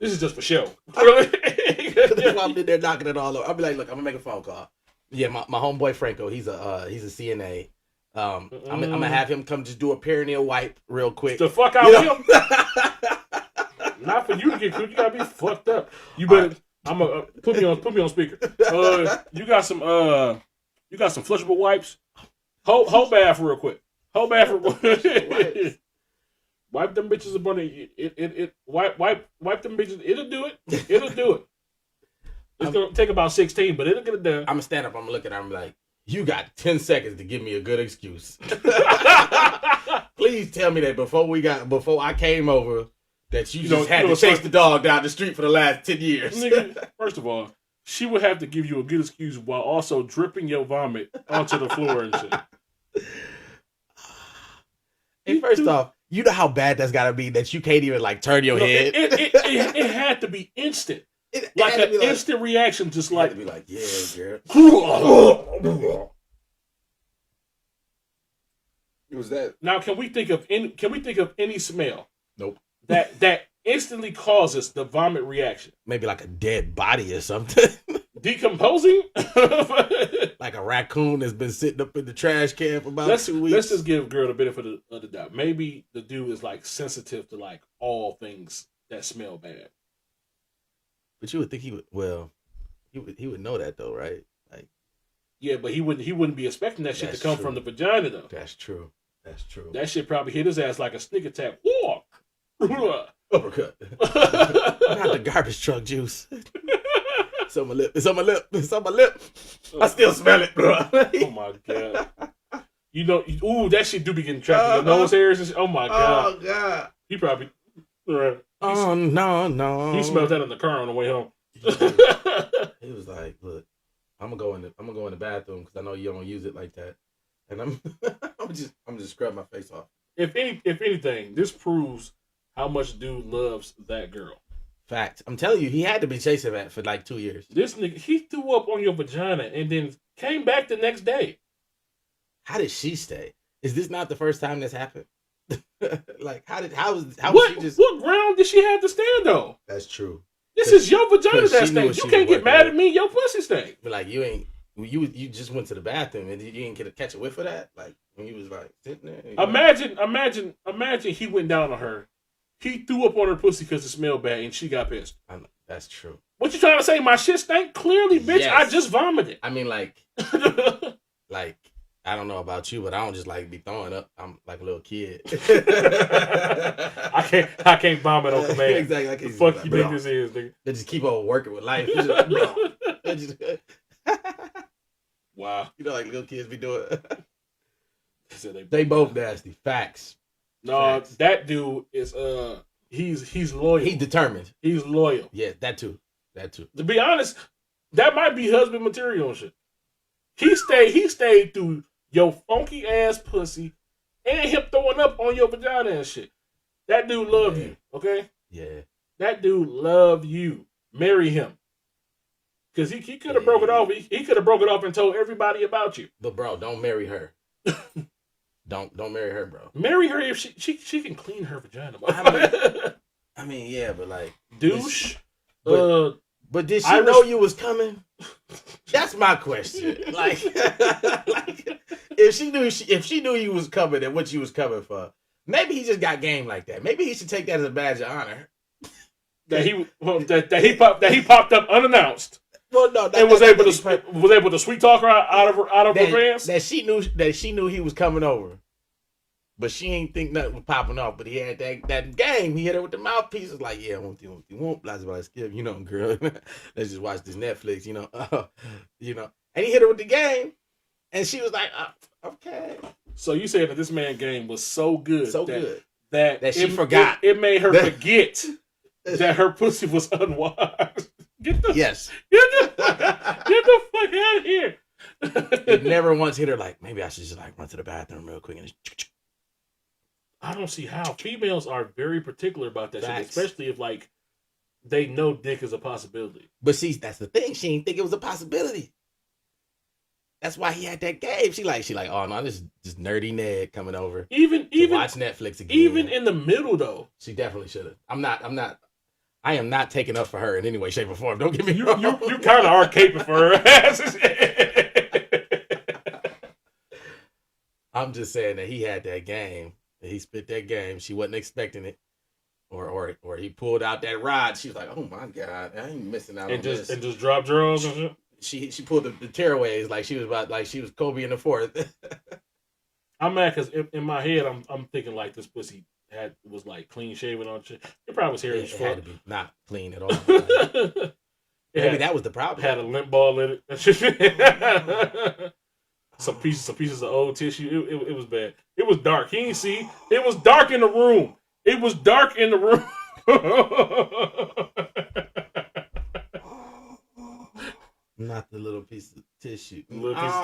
This is just for show. That's why I'm in there knocking it all over. I'll be like, look, I'm gonna make a phone call. Yeah, my homeboy Franko, he's a CNA. I'm gonna have him come just do a perineal wipe real quick. The fuck out of him. Not for you to get cooked. You gotta be fucked up. You better. Right. I'm gonna put me on speaker. You got some flushable wipes. Whole bath real quick. Whole bath real quick. Wipe them bitches up on it. Wipe them bitches. It'll do it. It's gonna take about 16, but it'll get it done. I'm gonna stand up. I'm gonna look at her. I'm like, you got 10 seconds to give me a good excuse. Please tell me that before I came over, that you just had to chase the dog down the street for the last 10 years. Nigga, first of all, she would have to give you a good excuse while also dripping your vomit onto the floor and shit. Hey, first off, you know how bad that's gotta be that you can't even like turn your head. It had to be instant. Like an instant reaction, just like to be like, yeah, girl. It was that. Now, can we think of any smell? Nope. That instantly causes the vomit reaction. Maybe like a dead body or something. Decomposing? Like a raccoon that's been sitting up in the trash can for about 2 weeks. Let's just give girl the benefit of the doubt. Maybe the dude is like sensitive to like all things that smell bad. But you would think he would know that though, right? Like, yeah, but he wouldn't be expecting that shit to come from the vagina though. That's true. That shit probably hit his ass like a sneak attack. Uppercut. Not the garbage truck juice. It's on my lip. I still smell it, bro. Oh my god. You know, that shit do be getting trapped in your nose hairs and shit. Oh my god. Oh god. He probably. Oh no. He smelled that in the car on the way home. He was like, "Look, I'm gonna go in the bathroom because I know you don't use it like that, and I'm just scrub my face off." If anything, this proves how much dude loves that girl. Fact. I'm telling you, he had to be chasing that for like 2 years. This nigga, he threw up on your vagina and then came back the next day. How did she stay? Is this not the first time this happened? Like, what ground did she have to stand on? That's true. This is your vagina that stinks. You can't get mad at me. Your pussy stink. But like, you just went to the bathroom and you didn't get a catch a whiff of that. Like when you was like sitting there. Imagine he went down on her. He threw up on her pussy because it smelled bad and she got pissed. That's true. What you trying to say? My shit stank? Clearly, bitch. Yes. I just vomited. I mean, like I don't know about you, but I don't just like be throwing up. I'm like a little kid. I can't vomit on command. Exactly. The fuck you think this is, nigga? They just keep on working with life. Wow. You know, like little kids be doing. They both nasty. Facts. No, that dude is he's loyal. He's determined. He's loyal. Yeah, that too. To be honest, that might be husband material and shit. He stayed through your funky ass pussy and him throwing up on your vagina and shit. That dude love you, okay? Yeah. That dude love you. Marry him. Because he could have broke it off. He could have broke it off and told everybody about you. But bro, don't marry her. Don't marry her, bro. Marry her if she can clean her vagina. I mean, yeah, but like douche. But did she know you was coming? That's my question. Like if she knew you was coming and what you was coming for, maybe he just got game like that. Maybe he should take that as a badge of honor. That he popped up unannounced. Well, no, and was able to sweet talk her out of her pants. That she knew he was coming over, but she ain't think nothing was popping off. But he had that game. He hit her with the mouthpieces like, yeah, I want you, blah blah blah. Skip, you know, girl. Let's just watch this Netflix, you know. And he hit her with the game, and she was like, okay. So you saying that this man game was so good, that she forgot. It made her forget that her pussy was unwashed. Get the fuck out of here. It never once hit her like, maybe I should just like run to the bathroom real quick. I don't see how. Females are very particular about that shit, especially if like they know dick is a possibility. But see, that's the thing. She didn't think it was a possibility. That's why he had that game. She like, oh no, this is just nerdy Ned coming over. Even watch Netflix again. Even in the middle though. She definitely should have. I am not taking up for her in any way, shape, or form. Don't get me wrong. You kind of are caping for her. I'm just saying that he had that game. He spit that game. She wasn't expecting it. Or he pulled out that rod. She was like, oh my God, I ain't missing out on this. And just dropped drugs and shit. She pulled the tearaways like she was Kobe in the fourth. I'm mad because in my head I'm thinking like this pussy was like clean shaven on shit. It probably was hairy as fuck. It had to be not clean at all. Maybe that was the problem. Had a lint ball in it. Some pieces of old tissue. It was bad. It was dark. He didn't see. It was dark in the room. It was dark in the room. Not the little piece of tissue.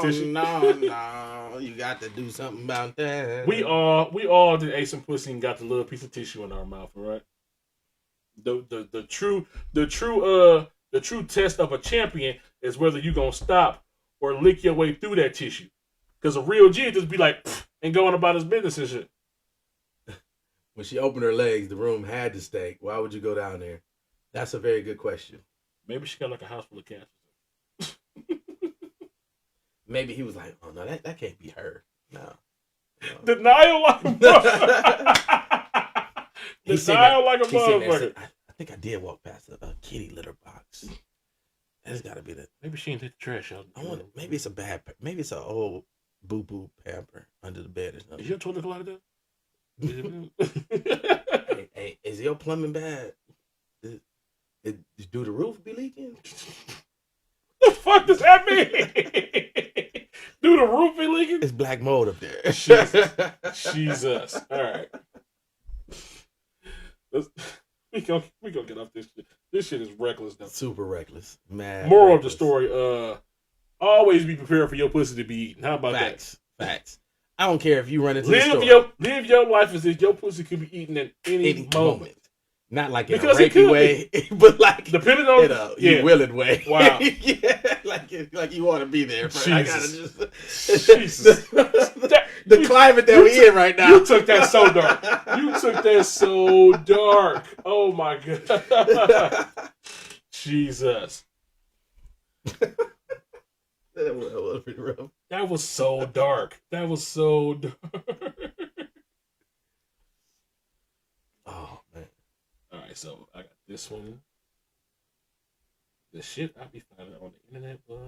Tissue. No. You got to do something about that. We all did ate some pussy and got the little piece of tissue in our mouth, all right? The true The true test of a champion is whether you gonna stop or lick your way through that tissue. Because a real G just be like and going about his business and shit. When she opened her legs, the room had the steak. Why would you go down there? That's a very good question. Maybe she got like a house full of cats. Maybe he was like, oh no, that can't be her. No. Denial like a motherfucker. Denial like a motherfucker. I think I did walk past a kitty litter box. That's got to be the. Maybe she ain't hit the trash out. Maybe it's maybe it's an old boo boo pamper under the bed or something. Is your toilet clogged up? hey, is your plumbing bad? Do the roof be leaking? The fuck does that mean? Do the roof be leaking? It's black mold up there. Jesus. All right. We gonna get off this shit. This shit is reckless now. Super reckless. Man. Moral of the story, always be prepared for your pussy to be eaten. How about that? Facts. I don't care if you run into the store. Live your life as if your pussy could be eaten at any moment. Not like in a rapey way, but like depending on you willing way. Wow. Yeah, like you want to be there. Jesus. I gotta Jesus. the climate that we in right now. You took that so dark. Oh my god. Jesus. That was pretty rough. That was so dark. Oh man. Alright, so I got this one. The shit I be finding on the internet, bud.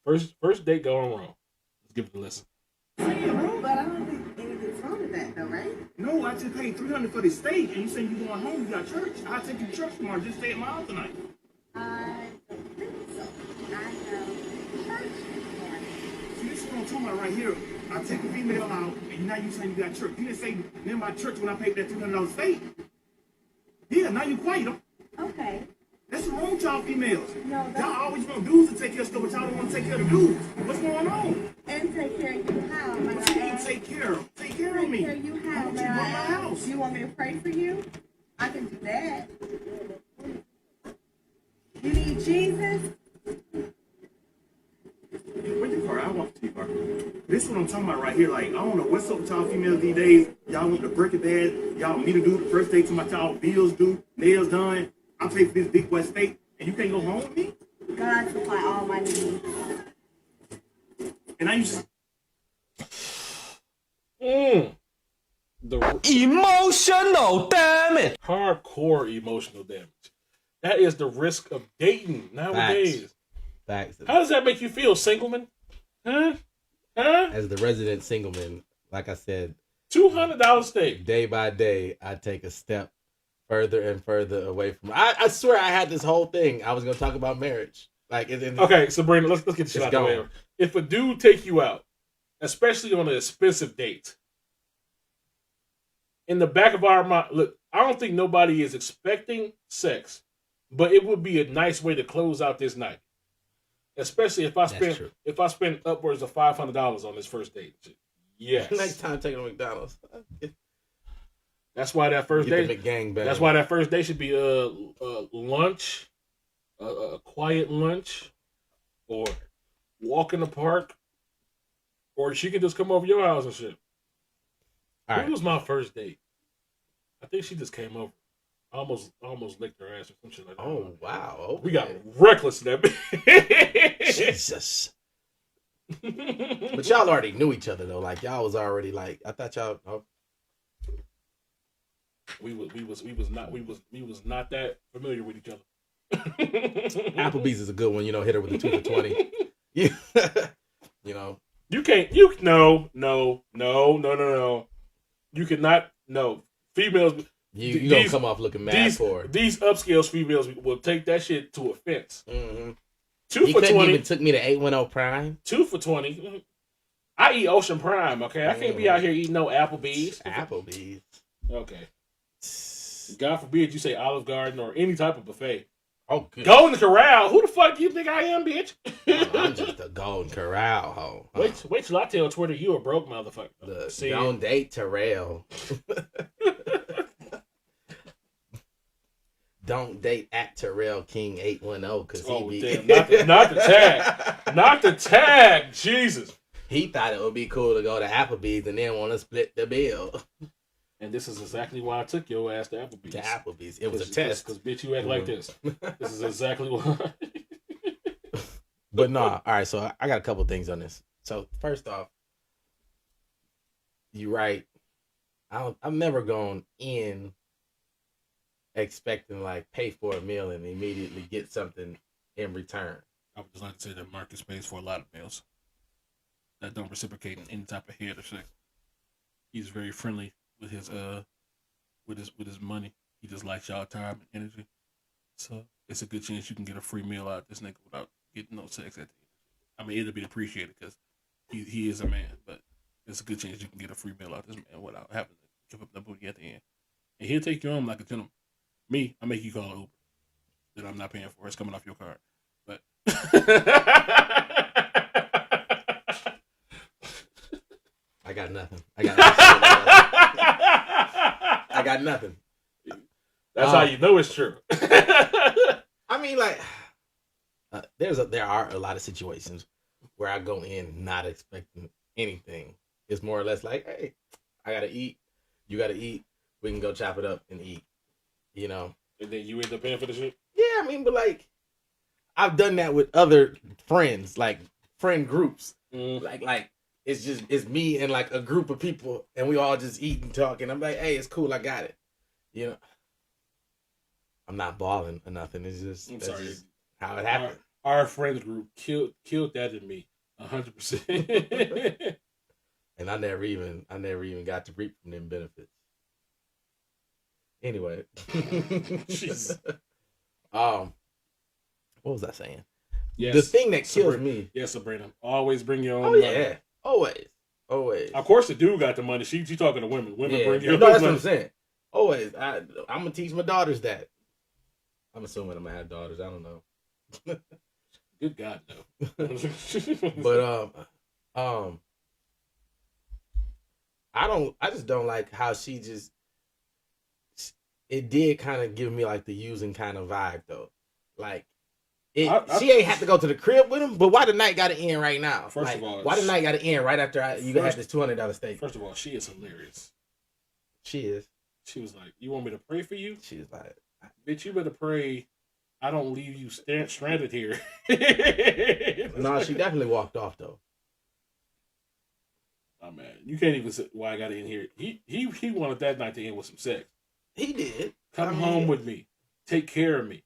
Right, first date going wrong. Let's give it a listen. But I don't think anything's wrong with that, though, right? No, I just paid $300 for the steak, and you saying you going home, you got church. I'll take you to church tomorrow. Just stay at my house tonight. I don't think so. I have church tomorrow. See, this is what I'm talking about right here. I take a female out, and now you saying you got church. You didn't say near my church when I paid that $300 steak. Yeah, now you quiet. Okay. That's wrong with y'all females. No, y'all always want dudes to take care of stuff, but y'all don't want to take care of the dudes. What's going on? And take care of you how? What you mean take care of? Take care of me. Take care of you how? Why don't you run my house? You want me to pray for you? I can do that. You need Jesus? Where's your car? I want to see your car. This is what I'm talking about right here. Like, I don't know what's up with y'all females these days. Y'all want to break it bad. Y'all want me to do the first day to my y'all bills due, nails done. I pay for this big West steak, and you can't go home with me? God supply all my needs. And I used to... Emotional damage. Hardcore emotional damage. That is the risk of dating nowadays. Facts. How does that make you feel, singleman? Huh? As the resident singleman, like I said, $200 steak. Day by day, I take a step further and further away from. I swear I had this whole thing. I was gonna talk about marriage. Like, okay, so Brandon, let's get this shit out of the way. If a dude take you out, especially on an expensive date, in the back of our mind, look, I don't think nobody is expecting sex, but it would be a nice way to close out this night. Especially if I spend upwards of $500 on this first date. Yes. Next time, take it to McDonald's. That's why that first day. That's why that first day should be lunch, a quiet lunch, or walk in the park, or she could just come over your house and shit. Who was my first date? I think she just came over. I almost licked her ass or some shit like that. Oh wow! Okay. We got reckless in that bitch. Jesus. But y'all already knew each other though. Like y'all was already like. I thought y'all. Oh. We was not that familiar with each other. Applebee's is a good one. You know, hit her with a 2 for $20. You know. You can't. No. You cannot. No. Females. You gonna come off looking mad for it. These upscale females will take that shit to offense. Mm-hmm. 2 for $20. Even took me to 810 Prime. 2 for $20. I eat Ocean Prime. Okay, I can't be out here eating no Applebee's. Applebee's. Okay. God forbid you say Olive Garden or any type of buffet. Oh, good. Golden Corral. Who the fuck do you think I am, bitch? I'm just a Golden Corral hoe. Wait till I tell Twitter you a broke motherfucker. Don't date Terrell. don't date at Terrell King 810 because he be damn, not the tag. Not the tag. Jesus. He thought it would be cool to go to Applebee's and then want to split the bill. And this is exactly why I took your ass to Applebee's. To Applebee's. It was a test. Because, bitch, you act like this. This is exactly why. But no, all right, so I got a couple things on this. So, first off, you're right. I'm never going in expecting, like, pay for a meal and immediately get something in return. I would just like to say that Marcus pays for a lot of meals that don't reciprocate in any type of head or sex. He's very friendly with his money. He just likes y'all time and energy. So it's a good chance you can get a free meal out of this nigga without getting no sex at the end. I mean, it'll be appreciated because he is a man, but there's a good chance you can get a free meal out of this man without having to give up the booty at the end. And he'll take you home like a gentleman. Me, I make you call an Uber that I'm not paying for. It's coming off your card. But I got nothing. I got nothing. That's how you know it's true. I mean, like, there are a lot of situations where I go in not expecting anything. It's more or less like, hey, I gotta eat. You gotta eat. We can go chop it up and eat. You know. And then you end up paying for the shit? Yeah, I mean, but like, I've done that with other friends, like friend groups. Like it's me and like a group of people, and we all just eat and talk. And I'm like, hey, it's cool, I got it. You know, I'm not balling or nothing. It's just just how it happened. Our friends group killed that in me 100%. And I never even got to reap from them benefits. Anyway, Jesus. What was I saying? Yes, the thing that kills me. Yes, Sabrina. Always bring your own money. Yeah, always. Of course, the dude got the money. She talking to women. Women bring your own money. That's money. what I'm saying. Always. I'm gonna teach my daughters that. I'm assuming I'm gonna have daughters. I don't know. Good God, no. But I just don't like how she just. It did kind of give me like the using kind of vibe though, like she ain't have to go to the crib with him. But why the night got to end right now? First of all, why the night got to end right after you got this $200 steak? First of all, she is hilarious. She is. She was like, "You want me to pray for you?" She was like, "Bitch, you better pray. I don't leave you stranded here." No, she definitely walked off though. Oh man, you can't even say why I got in here. He wanted that night to end with some sex. He did. Come home with me. Take care of me.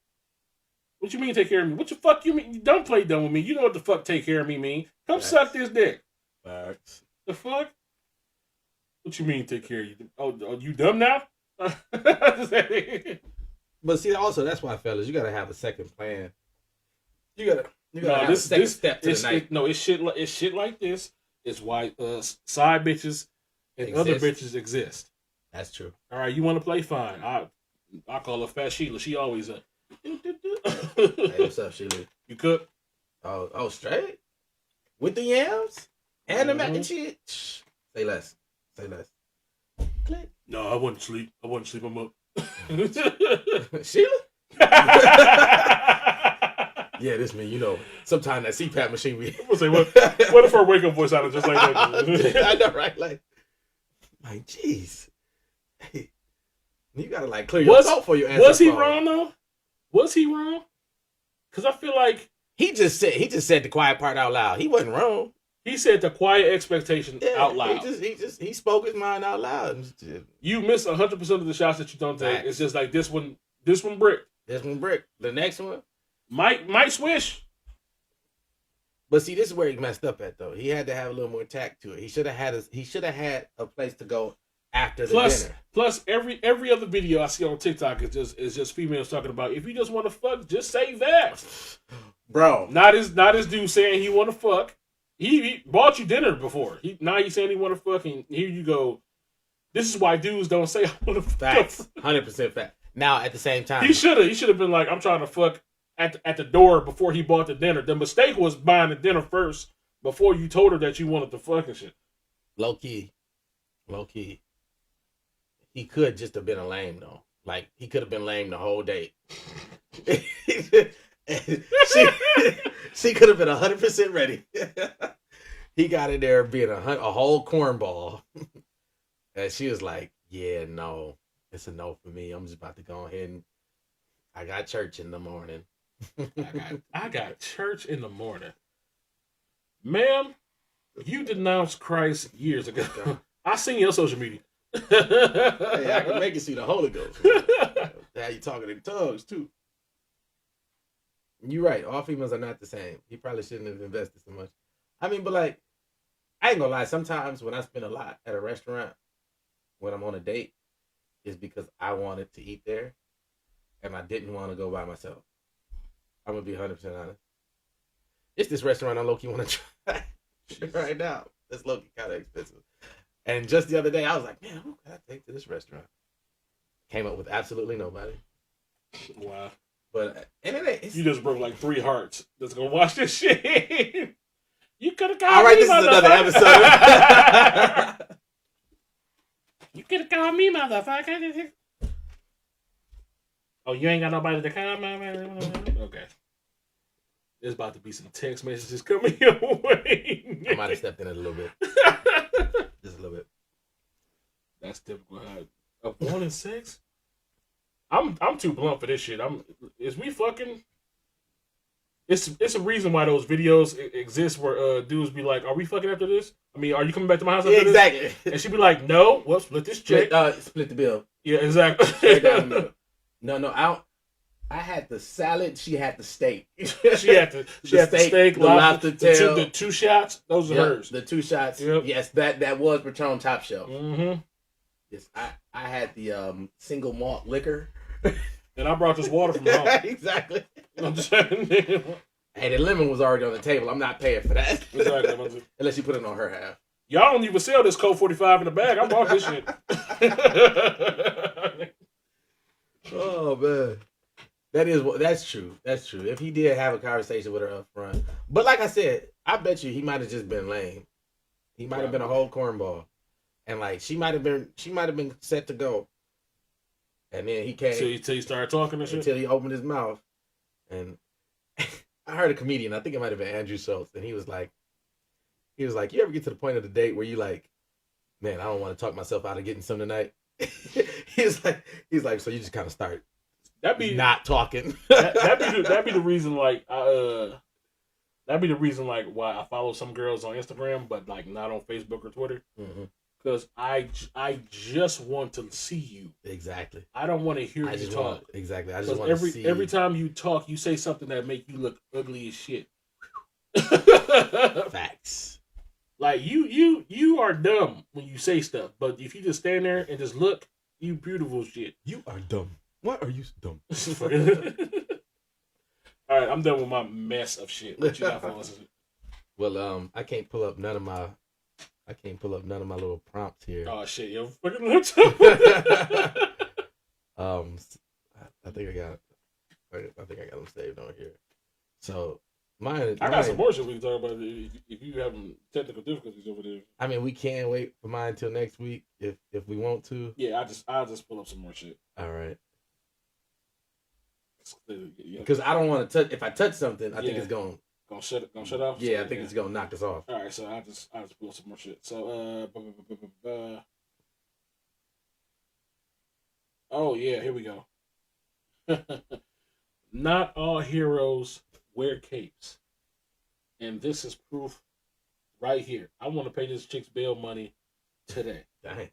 What you mean take care of me? What the fuck you mean? Don't play dumb with me. You know what the fuck take care of me mean. Come suck this dick. Facts. The fuck? What you mean take care of you? Oh, you dumb now? But see, also that's why, fellas, you gotta have a second plan. You gotta have a second step to the night. It's shit like this. It's why side bitches and other bitches exist. That's true. All right, you want to play? Fine. I call her Fat Sheila. She always Hey, what's up, Sheila? You cook? Oh, straight with the yams and the mac and cheese. Say less. Click. No, I wouldn't sleep. I'm up. Sheila? Yeah, this man, sometimes that CPAP machine be. I'm gonna say, what if her wake up voice sounded just like that? I know, right? Like, jeez. Hey, you gotta clear your throat for your answer. Was he wrong though? Was he wrong? Because I feel like he just said the quiet part out loud. He wasn't wrong. He said the quiet expectation out loud. He spoke his mind out loud. You miss 100% of the shots that you don't take. Right. It's just like this one brick. This one brick. The next one might swish. But see, this is where he messed up at though. He had to have a little more tact to it. He should have had a place to go after the dinner. Plus, every other video I see on TikTok is just females talking about, if you just want to fuck, just say that, bro. Not his dude saying he want to fuck. He bought you dinner before. Now he's saying he want to fuck, and here you go. This is why dudes don't say I want to fuck. Facts, 100% fact. Now at the same time, he should have been like, I'm trying to fuck at the door before he bought the dinner. The mistake was buying the dinner first before you told her that you wanted to fuck and shit. Low key. He could just have been a lame though. Like, he could have been lame the whole date. she could have been 100% ready. He got in there being a whole cornball. And she was like, yeah, no, it's a no for me. I'm just about to go ahead and I got church in the morning. I got church in the morning. Ma'am, you denounced Christ years ago. I seen your social media. Hey, I can make you see the Holy Ghost. How you talking in tongues, too. You're right. All females are not the same. He probably shouldn't have invested so much. I mean, but like, I ain't gonna lie. Sometimes when I spend a lot at a restaurant, when I'm on a date, is because I wanted to eat there and I didn't want to go by myself. I'm gonna be 100% honest. It's this restaurant I low-key want to try right now. It's low-key kind of expensive. And just the other day, I was like, man, who can I take to this restaurant? Came up with absolutely nobody. Wow. But and it ain't. You just broke like 3 hearts that's gonna watch this shit. You could have called all right, me, this is another episode. You could have called me, motherfucker. Oh, you ain't got nobody to call, man? Okay. There's about to be some text messages coming your way. I might have stepped in it a little bit. Just a little bit. That's typical. Of 1 and 6? I'm too blunt for this shit. Is we fucking? It's a reason why those videos exist where dudes be like, "Are we fucking after this? I mean, are you coming back to my house after exactly. this?" And she be like, "No, well, split this check. Split the bill." Yeah, exactly. No, I had the salad. She had the steak. She had the steak, the lobster tail, the 2 shots. Those are hers. The 2 shots. Yep. Yes, that was Patron top shelf. Mm-hmm. Yes, I had the single malt liquor. And I brought this water from home. Exactly. I'm just saying. Hey, the lemon was already on the table. I'm not paying for that. Exactly. Unless you put it on her half. Y'all don't even sell this Coke 45 in the bag. I bought this shit. Oh man, that's true. That's true. If he did have a conversation with her up front, but like I said, I bet you he might have just been lame. He might have been a whole cornball, and like she might have been set to go, and then he came until he started talking and shit. Until he opened his mouth, and I heard a comedian. I think it might have been Andrew Schultz, and he was like, you ever get to the point of the date where you like, man, I don't want to talk myself out of getting some tonight. he's like, so you just kind of start not talking. that'd be the reason like that'd be the reason like why I follow some girls on Instagram but like not on Facebook or Twitter. Because I just want to see you. Exactly. I don't want to hear you talk. Exactly. I just want to see every time you talk, you say something that make you look ugly as shit. Facts. Like you are dumb when you say stuff, but if you just stand there and just look, you beautiful shit. You are dumb. Why are you dumb? All right, I'm done with my mess of shit. What you got for us? Well, I can't pull up none of my little prompts here. Oh shit, yo, fucking lips. I think I got them saved on here. So I got some more shit we can talk about if you having technical difficulties over there. I mean, we can wait for mine until next week if we want to. Yeah, I'll just pull up some more shit. All right. Because I don't want to touch. If I touch something, I think it's gonna shut off. Yeah, I think it's gonna knock us off. All right, so I'll just pull up some more shit. So oh yeah, here we go. Not all heroes wear capes, and this is proof right here. I want to pay this chick's bail money today. Dang.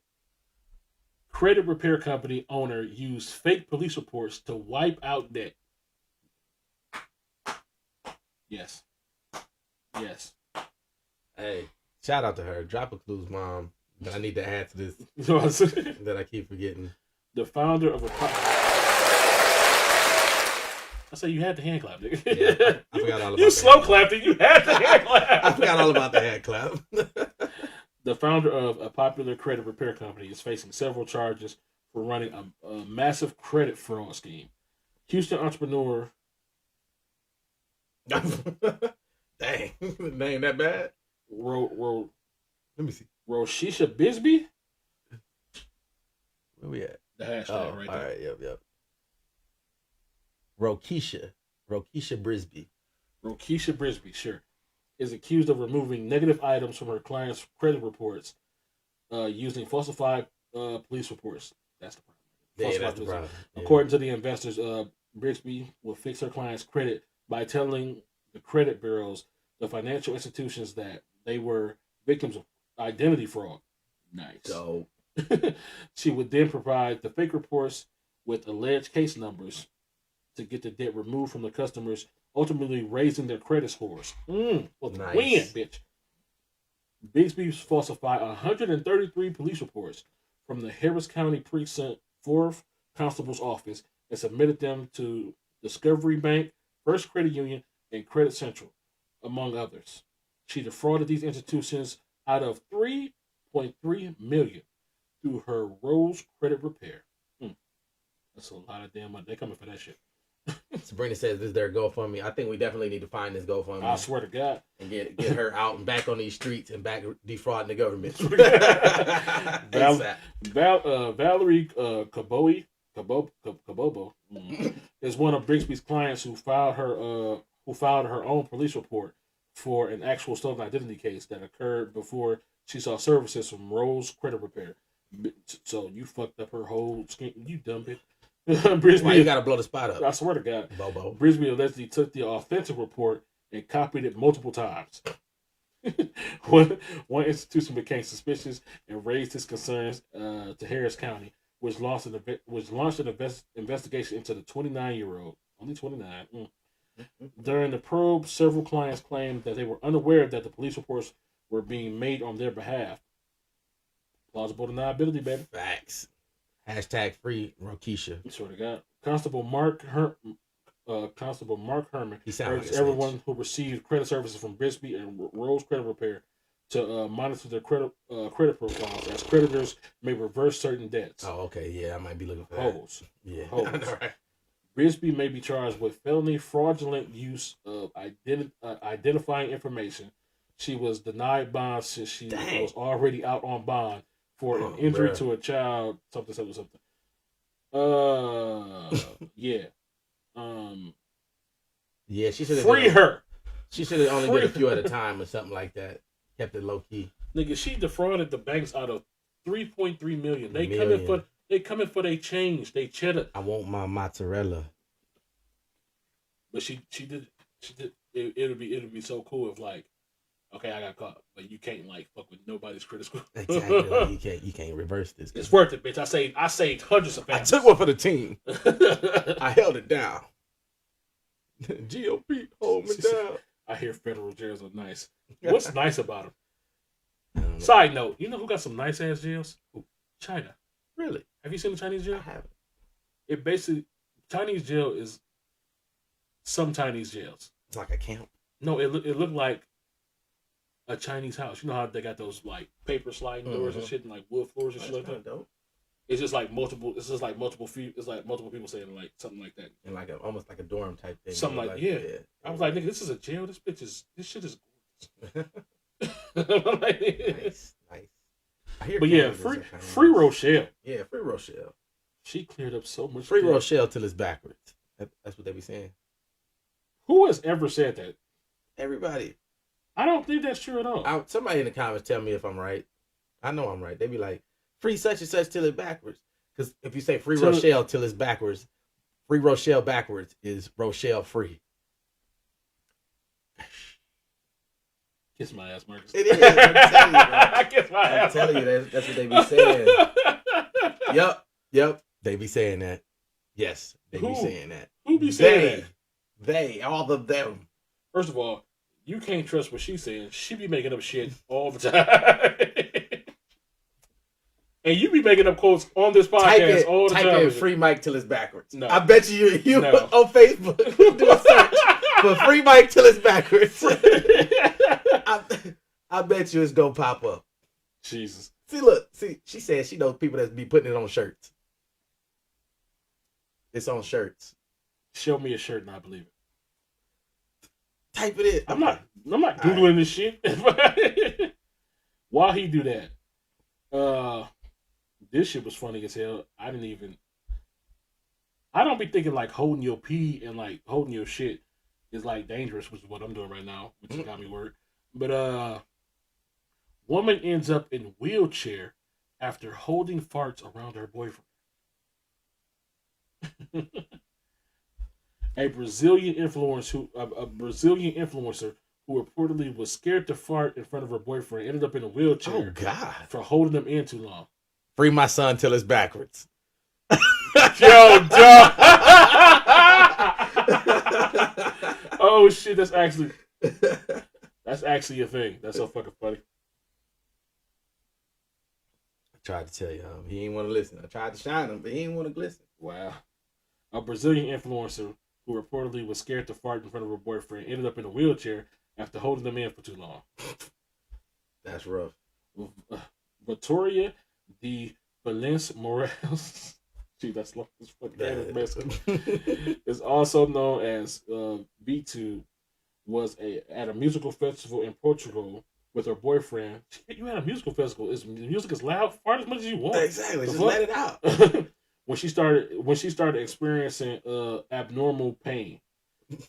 Credit repair company owner used fake police reports to wipe out debt. Yes. Hey, shout out to her. Drop a clues, mom. That I need to add to this that I keep forgetting. The founder of a... I say you had the hand clap, nigga. Yeah, I forgot all about you slow clapped it. You had the hand clap. I forgot all about the hand clap. The founder of a popular credit repair company is facing several charges for running a massive credit fraud scheme. Houston entrepreneur. Dang, name that bad? Let me see. Roshisha Bisbee? Where we at? The hashtag right there. All right, yep. Rokisha Brisby. Rokisha Brisby, sure, is accused of removing negative items from her client's credit reports using falsified police reports. That's the problem. Yeah, that's the problem. Yeah. According to the investors, Brisby will fix her client's credit by telling the credit bureaus, the financial institutions, that they were victims of identity fraud. Nice. So she would then provide the fake reports with alleged case numbers to get the debt removed from the customers, ultimately raising their credit scores. Well, nice. Win, bitch. Bixby falsified 133 police reports from the Harris County Precinct 4th Constable's Office and submitted them to Discovery Bank, First Credit Union, and Credit Central, among others. She defrauded these institutions out of $3.3 million through her Rose Credit Repair. That's a lot of damn money. They're coming for that shit. Sabrina says this is their GoFundMe. I think we definitely need to find this GoFundMe. I swear to God. And get her out and back on these streets and back defrauding the government. Valerie Kabobo is one of Bixby's clients who filed her own police report for an actual stolen identity case that occurred before she saw services from Rose Credit Repair. So you fucked up her whole scheme. You dumb bitch. Brisby, why you gotta blow the spot up? I swear to God. Bobo. Brisby allegedly took the authentic report and copied it multiple times. One institution became suspicious and raised its concerns to Harris County, which launched an investigation into the 29-year-old, only 29. During the probe, several clients claimed that they were unaware that the police reports were being made on their behalf. Plausible deniability, baby. Facts. Hashtag free Rokisha. Swear to God. Constable Mark Herman. He sounds urged everyone who received credit services from Brisby and Rose Credit Repair to monitor their credit profiles, as creditors may reverse certain debts. Oh, okay. Yeah, I might be looking for holes. Yeah. Holes. Right. Brisby may be charged with felony fraudulent use of identifying information. She was denied bond since she was already out on bond for an injury to a child. Something. Yeah. Yeah, she should have free her. She should have only did a few at a time or something like that. Kept it low key. Nigga, she defrauded the banks out of $3.3 million. They coming for their change, they cheddar. I want my mozzarella. But she did. It'll be so cool if, like, okay, I got caught, but you can't, like, fuck with nobody's credit score. Exactly. You can't reverse this. It's worth it, bitch. I saved hundreds of families. I took one for the team. I held it down. GOP, hold me down. I hear federal jails are nice. What's nice about them? Side note, you know who got some nice ass jails? China. Really? Have you seen the Chinese jail? I haven't. It basically, Chinese jail is some Chinese jails. It's like a camp. No, it looked like a Chinese house. You know how they got those, like, paper sliding doors and shit, and, like, wood floors and shit like that. Dope. It's just like multiple. It's just like multiple. It's like multiple people saying, like, something like that, and like almost like a dorm type thing. Something like yeah. I was like, nigga, this is a jail. This shit is nice. But yeah, free Rochelle. Yeah, free Rochelle. She cleared up so much. Free Rochelle till it's backwards. That's what they be saying. Who has ever said that? Everybody. I don't think that's true at all. Somebody in the comments tell me if I'm right. I know I'm right. They be like, free such and such till it's backwards. Because if you say free Rochelle till it's backwards, free Rochelle backwards is Rochelle free. Kiss my ass, Marcus. It is. I'm telling you, bro. Kiss my ass. I'm telling you, that's what they be saying. Yep. They be saying that. Yes, they be saying that. Who be saying that? They, all of them. First of all, you can't trust what she's saying. She be making up shit all the time. And you be making up quotes on this podcast all the time. Type in free mic till it's backwards. No. I bet you on Facebook do a search for free mic till it's backwards. I bet you it's gonna pop up. Jesus. See, she said she knows people that be putting it on shirts. It's on shirts. Show me a shirt and I believe it. Type it in. I'm not Googling this shit. While he do that, this shit was funny as hell. I don't be thinking like holding your pee and like holding your shit is like dangerous, which is what I'm doing right now, which got me worried. But woman ends up in wheelchair after holding farts around her boyfriend. A Brazilian influencer who reportedly was scared to fart in front of her boyfriend ended up in a wheelchair. Oh God! For holding them in too long. Free my son till it's backwards. Yo, dog. Oh shit, that's actually a thing. That's so fucking funny. I tried to tell you, he ain't want to listen. I tried to shine him, but he ain't want to listen. Wow. A Brazilian influencer who reportedly was scared to fart in front of her boyfriend ended up in a wheelchair after holding them in for too long. That's rough. Victoria de Valence Morales. Gee, that's long as fucking Mexican. Is also known as B2. Was at a musical festival in Portugal with her boyfriend. You had a musical festival. Music is loud. Fart as much as you want. Exactly. Just let it out. When she started experiencing abnormal pain,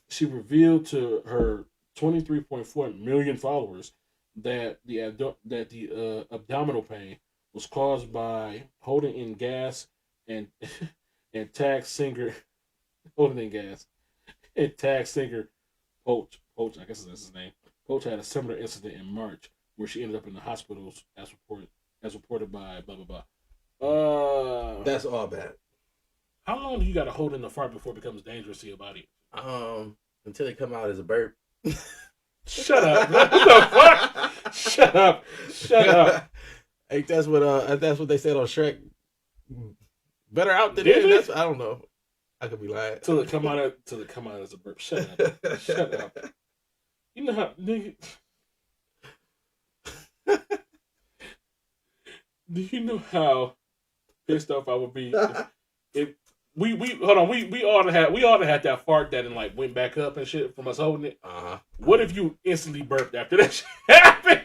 she revealed to her 23.4 million followers that the abdominal pain was caused by holding in gas and tag singer Poach, I guess that's his name. Poach had a similar incident in March where she ended up in the hospitals as reported by blah blah blah. That's all bad. How long do you got to hold in the fart before it becomes dangerous to your body? Until they come out as a burp. Shut up! What the fuck? Shut up! Hey, that's what they said on Shrek. Better out than Did in. it? I don't know. I could be lying. Till it come out as a burp. Shut up! Shut up! You know how nigga. Do you know how pissed off I would be if we hold on, we ought to have that fart that and like went back up and shit from us holding it. What if you instantly burped after that shit happened?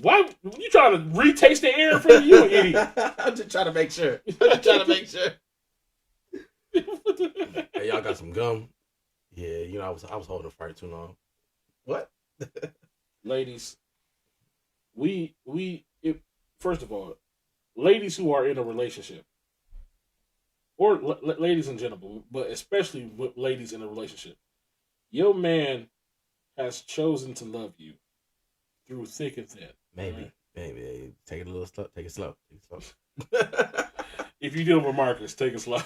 Why you trying to retaste the air from you, idiot? I'm just trying to make sure. Hey, y'all got some gum? Yeah, you know I was holding a fart too long. What? Ladies, first of all, ladies who are in a relationship, or ladies in general, but especially with ladies in a relationship, your man has chosen to love you through thick and thin. Maybe take it a little slow. Take it slow. If you deal with Marcus, take it slow.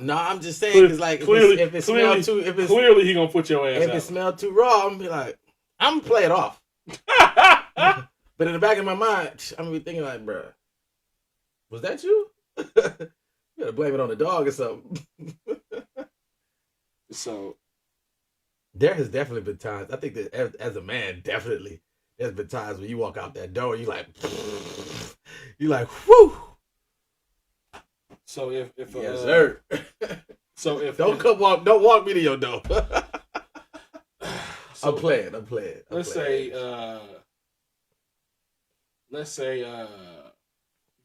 No, I'm just saying because like if it smells too, clearly he gonna put your ass if out. it smells too raw, I'm gonna be like, I'm gonna play it off. But in the back of my mind, I'm gonna be thinking like, bruh, was that you? You gotta blame it on the dog or something. So there has definitely been times. I think that as a man, definitely there's been times when you walk out that door, you like, whew. So if yes, sir. So if don't walk me to your door. I'm playing. Let's say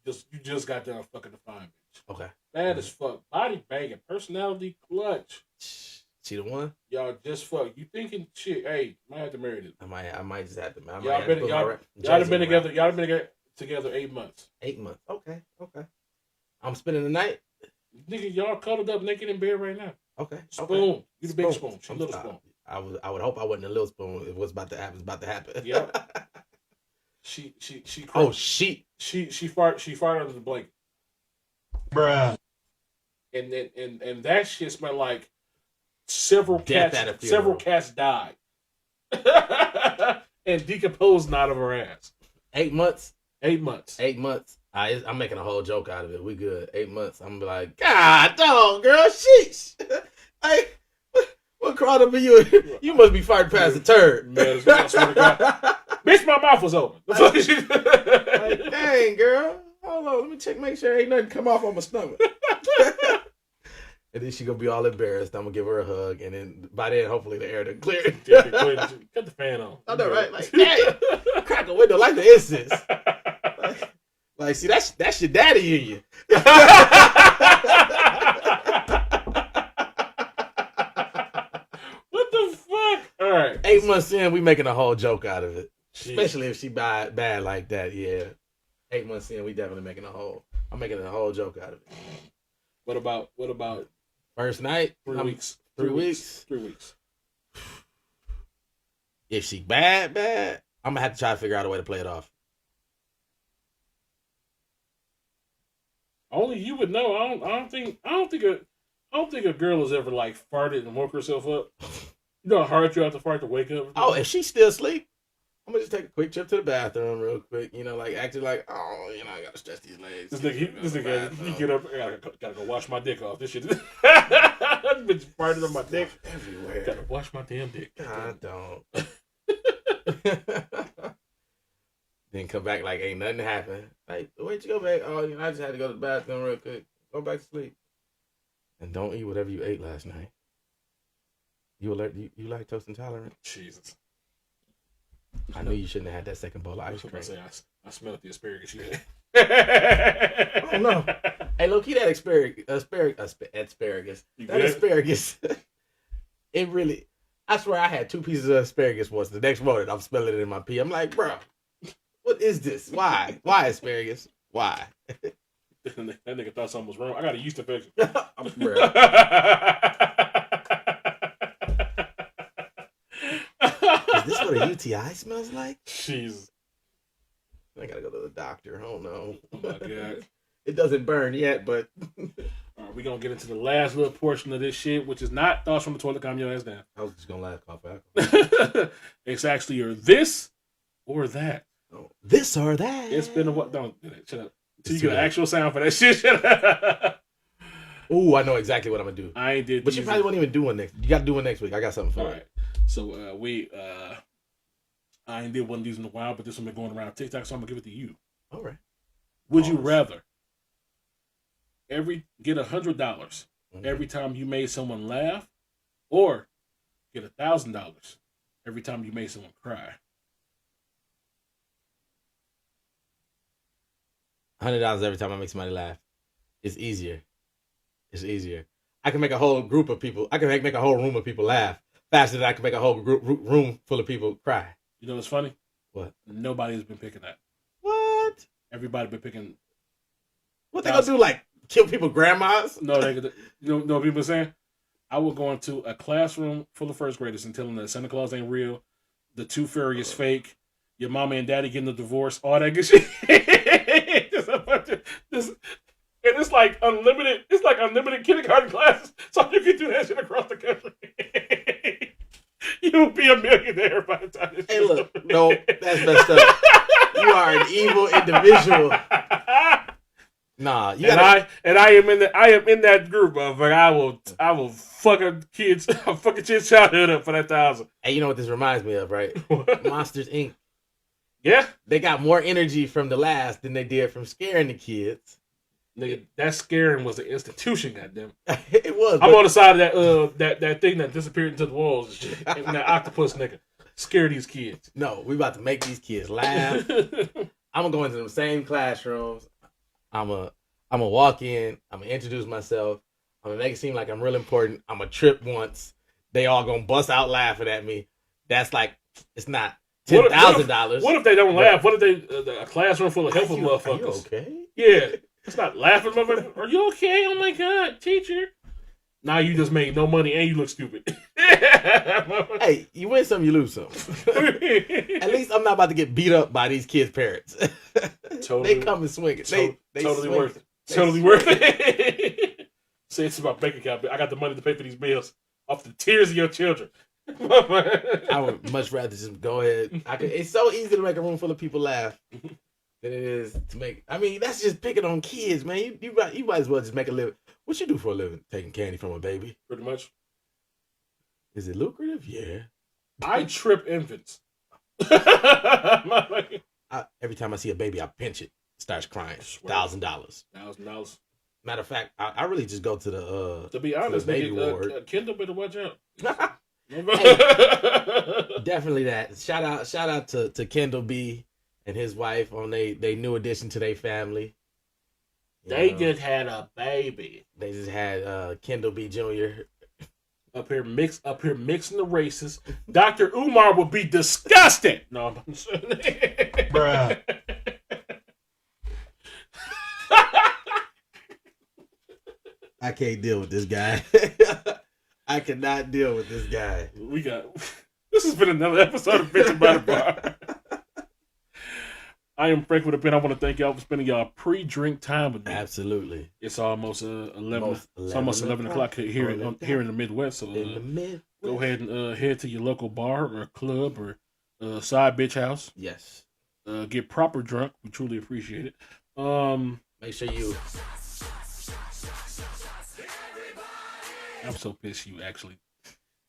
you just got done fucking the fine bitch. Okay. Bad as fuck. Body banging. Personality clutch. She the one? Y'all just fuck. You thinking shit? Hey, might have to marry this. I might just have to. Y'all have been together. Y'all have been together 8 months. 8 months. Okay. I'm spending the night. Nigga, y'all cuddled up naked in bed right now. Okay. Spoon. You the big spoon. She little spoon. I would hope I wasn't a little spoon. If what's about to happen is about to happen. Yep. She farted under the blanket. Bruh. And that shit smelled like several cats died. And decomposed out of her ass. 8 months? 8 months. 8 months. I'm making a whole joke out of it. We good. 8 months. I'm gonna be like, God, dog, girl, sheesh. Like, what crawled up in you? You must be farting past the turd. Man, I swear to God. Bitch, my mouth was open. Like, dang, girl. Hold on, let me check, make sure ain't nothing come off on my stomach. And then she gonna be all embarrassed. I'm gonna give her a hug, and then by then, hopefully, the air done cleared. Cut the fan on. I know, right? Like, hey, crack a window like the incense. Like, see, that's your daddy in you. What the fuck? All right. 8 months in, we making a whole joke out of it. Jeez. Especially if she bad like that, yeah. 8 months in, we definitely making I'm making a whole joke out of it. What about first night? 3 weeks? 3 weeks? 3 weeks. If she bad, I'm gonna have to try to figure out a way to play it off. Only you would know. I don't think a girl has ever like farted and woke herself up. You know how hard you have to fart to wake up? Oh, if she's still asleep, I'm gonna just take a quick trip to the bathroom real quick. You know, like acting like, oh, you know, I gotta stretch these legs. This nigga, you get up, I gotta go wash my dick off. This shit, bitch farted on my dick everywhere. Gotta wash my damn dick. I don't. Then come back like ain't nothing happened. Like, where'd you go back? Oh, you know, I just had to go to the bathroom real quick. Go back to sleep. And don't eat whatever you ate last night. You lactose intolerant? Jesus. I knew you shouldn't have had that second bowl of ice cream. I smelled the asparagus you had. Oh no! Hey, look, that asparagus. It really. I swear, I had 2 pieces of asparagus once. The next morning, I'm smelling it in my pee. I'm like, bro, what is this? Why? Why asparagus? Why? That nigga thought something was wrong. I got a yeast infection. Is this what a UTI smells like? Jeez. I gotta go to the doctor. Oh no. Oh my God. It doesn't burn yet, but. All right, we're gonna get into the last little portion of this shit, which is not thoughts from the toilet. Calm your ass down. I was just gonna laugh off alcohol. It's actually your this or that. Oh, this or that. It's been a what? Don't do that. Shut up. Till you get an actual sound for that shit. Shut up. Ooh, I know exactly what I'm gonna do. I ain't did. But you probably won't even do one next. You got to do one next week. I got something for you. All right. So I ain't did one of these in a while, but this one been going around TikTok, so I'm gonna give it to you. All right. Would you rather get $100 every time you made someone laugh, or get $1,000 every time you made someone cry? $100 every time I make somebody laugh. It's easier. I can make a whole group of people. I can make a whole room of people laugh faster than I can make a whole room full of people cry. You know what's funny? What? Nobody's been picking that. What? Everybody been picking. What they gonna do? Like kill people grandmas? No, you know what people are saying? I would go into a classroom full of first graders and tell them that Santa Claus ain't real, the Tooth Fairy is fake, your mama and daddy getting a divorce, all that good shit. Just a bunch of and it's like unlimited. It's like unlimited kindergarten classes, so you can do that shit across the country. You'll be a millionaire by the time. Hey, look, no, that's messed up. You are an evil individual. Nah, you gotta... I am in that group, motherfucker. I will fuck a kid's childhood up for that $1,000. Hey, you know what this reminds me of, right? Monsters Inc. Yeah, they got more energy from the last than they did from scaring the kids. Nigga, that scaring was an institution, goddamn. It was. I'm on the side of that thing that disappeared into the walls and shit. And that octopus nigga. Scare these kids. No, we about to make these kids laugh. I'm gonna go into the same classrooms. I'm gonna walk in. I'm gonna introduce myself. I'm gonna make it seem like I'm real important. I'm gonna trip once. They all gonna bust out laughing at me. That's like, it's not $10,000. What if they don't laugh? What if they a classroom full of helpful motherfuckers? Are you okay? Yeah. It's not laughing, motherfucker. Are you okay? Oh my God, teacher. Now you just made no money and you look stupid. Hey, you win some, you lose some. At least I'm not about to get beat up by these kids' parents. Totally, they come and swing it. They totally swing worth it. They Totally worth it. Say it's about bank account. I got the money to pay for these bills off the tears of your children. I would much rather just go ahead. It's so easy to make a room full of people laugh than it is to make. I mean, that's just picking on kids, man. You might as well just make a living. What you do for a living? Taking candy from a baby? Pretty much. Is it lucrative? Yeah. I trip infants. Every time I see a baby, I pinch it. It starts crying. $1,000. $1,000. Matter of fact, I really just go to the to be honest, baby ward. Kendall better watch out. Hey, definitely that. Shout out to Kendall B and his wife on they new addition to their family. They just had a baby. They just had Kendall B. Jr. up here mixing the races. Dr. Umar would be disgusted. No, I'm bruh. I can't deal with this guy. I cannot deal with this guy. This has been another episode of Bitchin by the Bar. I am Frank with a pen. I want to thank y'all for spending y'all pre-drink time with me. Absolutely. It's almost 11. It's almost 11 o'clock here in the Midwest. So go ahead and head to your local bar or club or side bitch house. Yes. Get proper drunk. We truly appreciate it. Make sure you. I'm so pissed you actually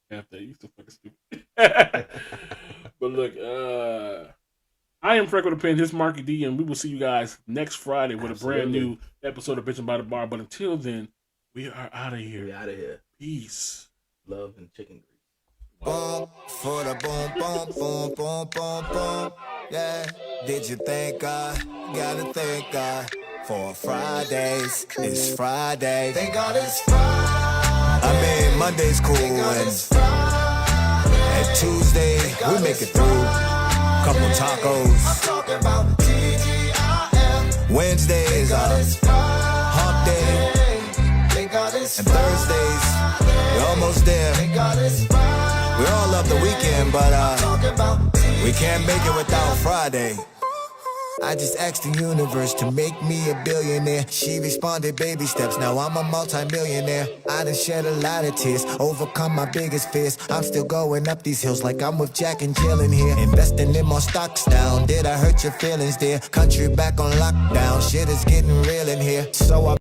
have that. You so fucking stupid. But look, I am Franko the Pen, his Marky D, and we will see you guys next Friday with a brand new episode of Bitchin' by the Bar. But until then, we are out of here. We out of here. Peace. Love and chicken grease. Boom, for the boom, boom, boom, boom, boom, boom. Yeah, did you thank God? Gotta thank God for Fridays. It's Friday. Thank God it's Friday. I mean, Monday's cool and Tuesday we make it through. Couple tacos. Wednesday is hump day. And Thursdays, we're almost there. We all love the weekend, but we can't make it without Friday. I just asked the universe to make me a billionaire. She responded, baby steps, now I'm a multi-millionaire. I done shed a lot of tears, overcome my biggest fears. I'm still going up these hills like I'm with Jack and Jill in here. Investing in more stocks now, did I hurt your feelings, dear? Country back on lockdown, shit is getting real in here. So I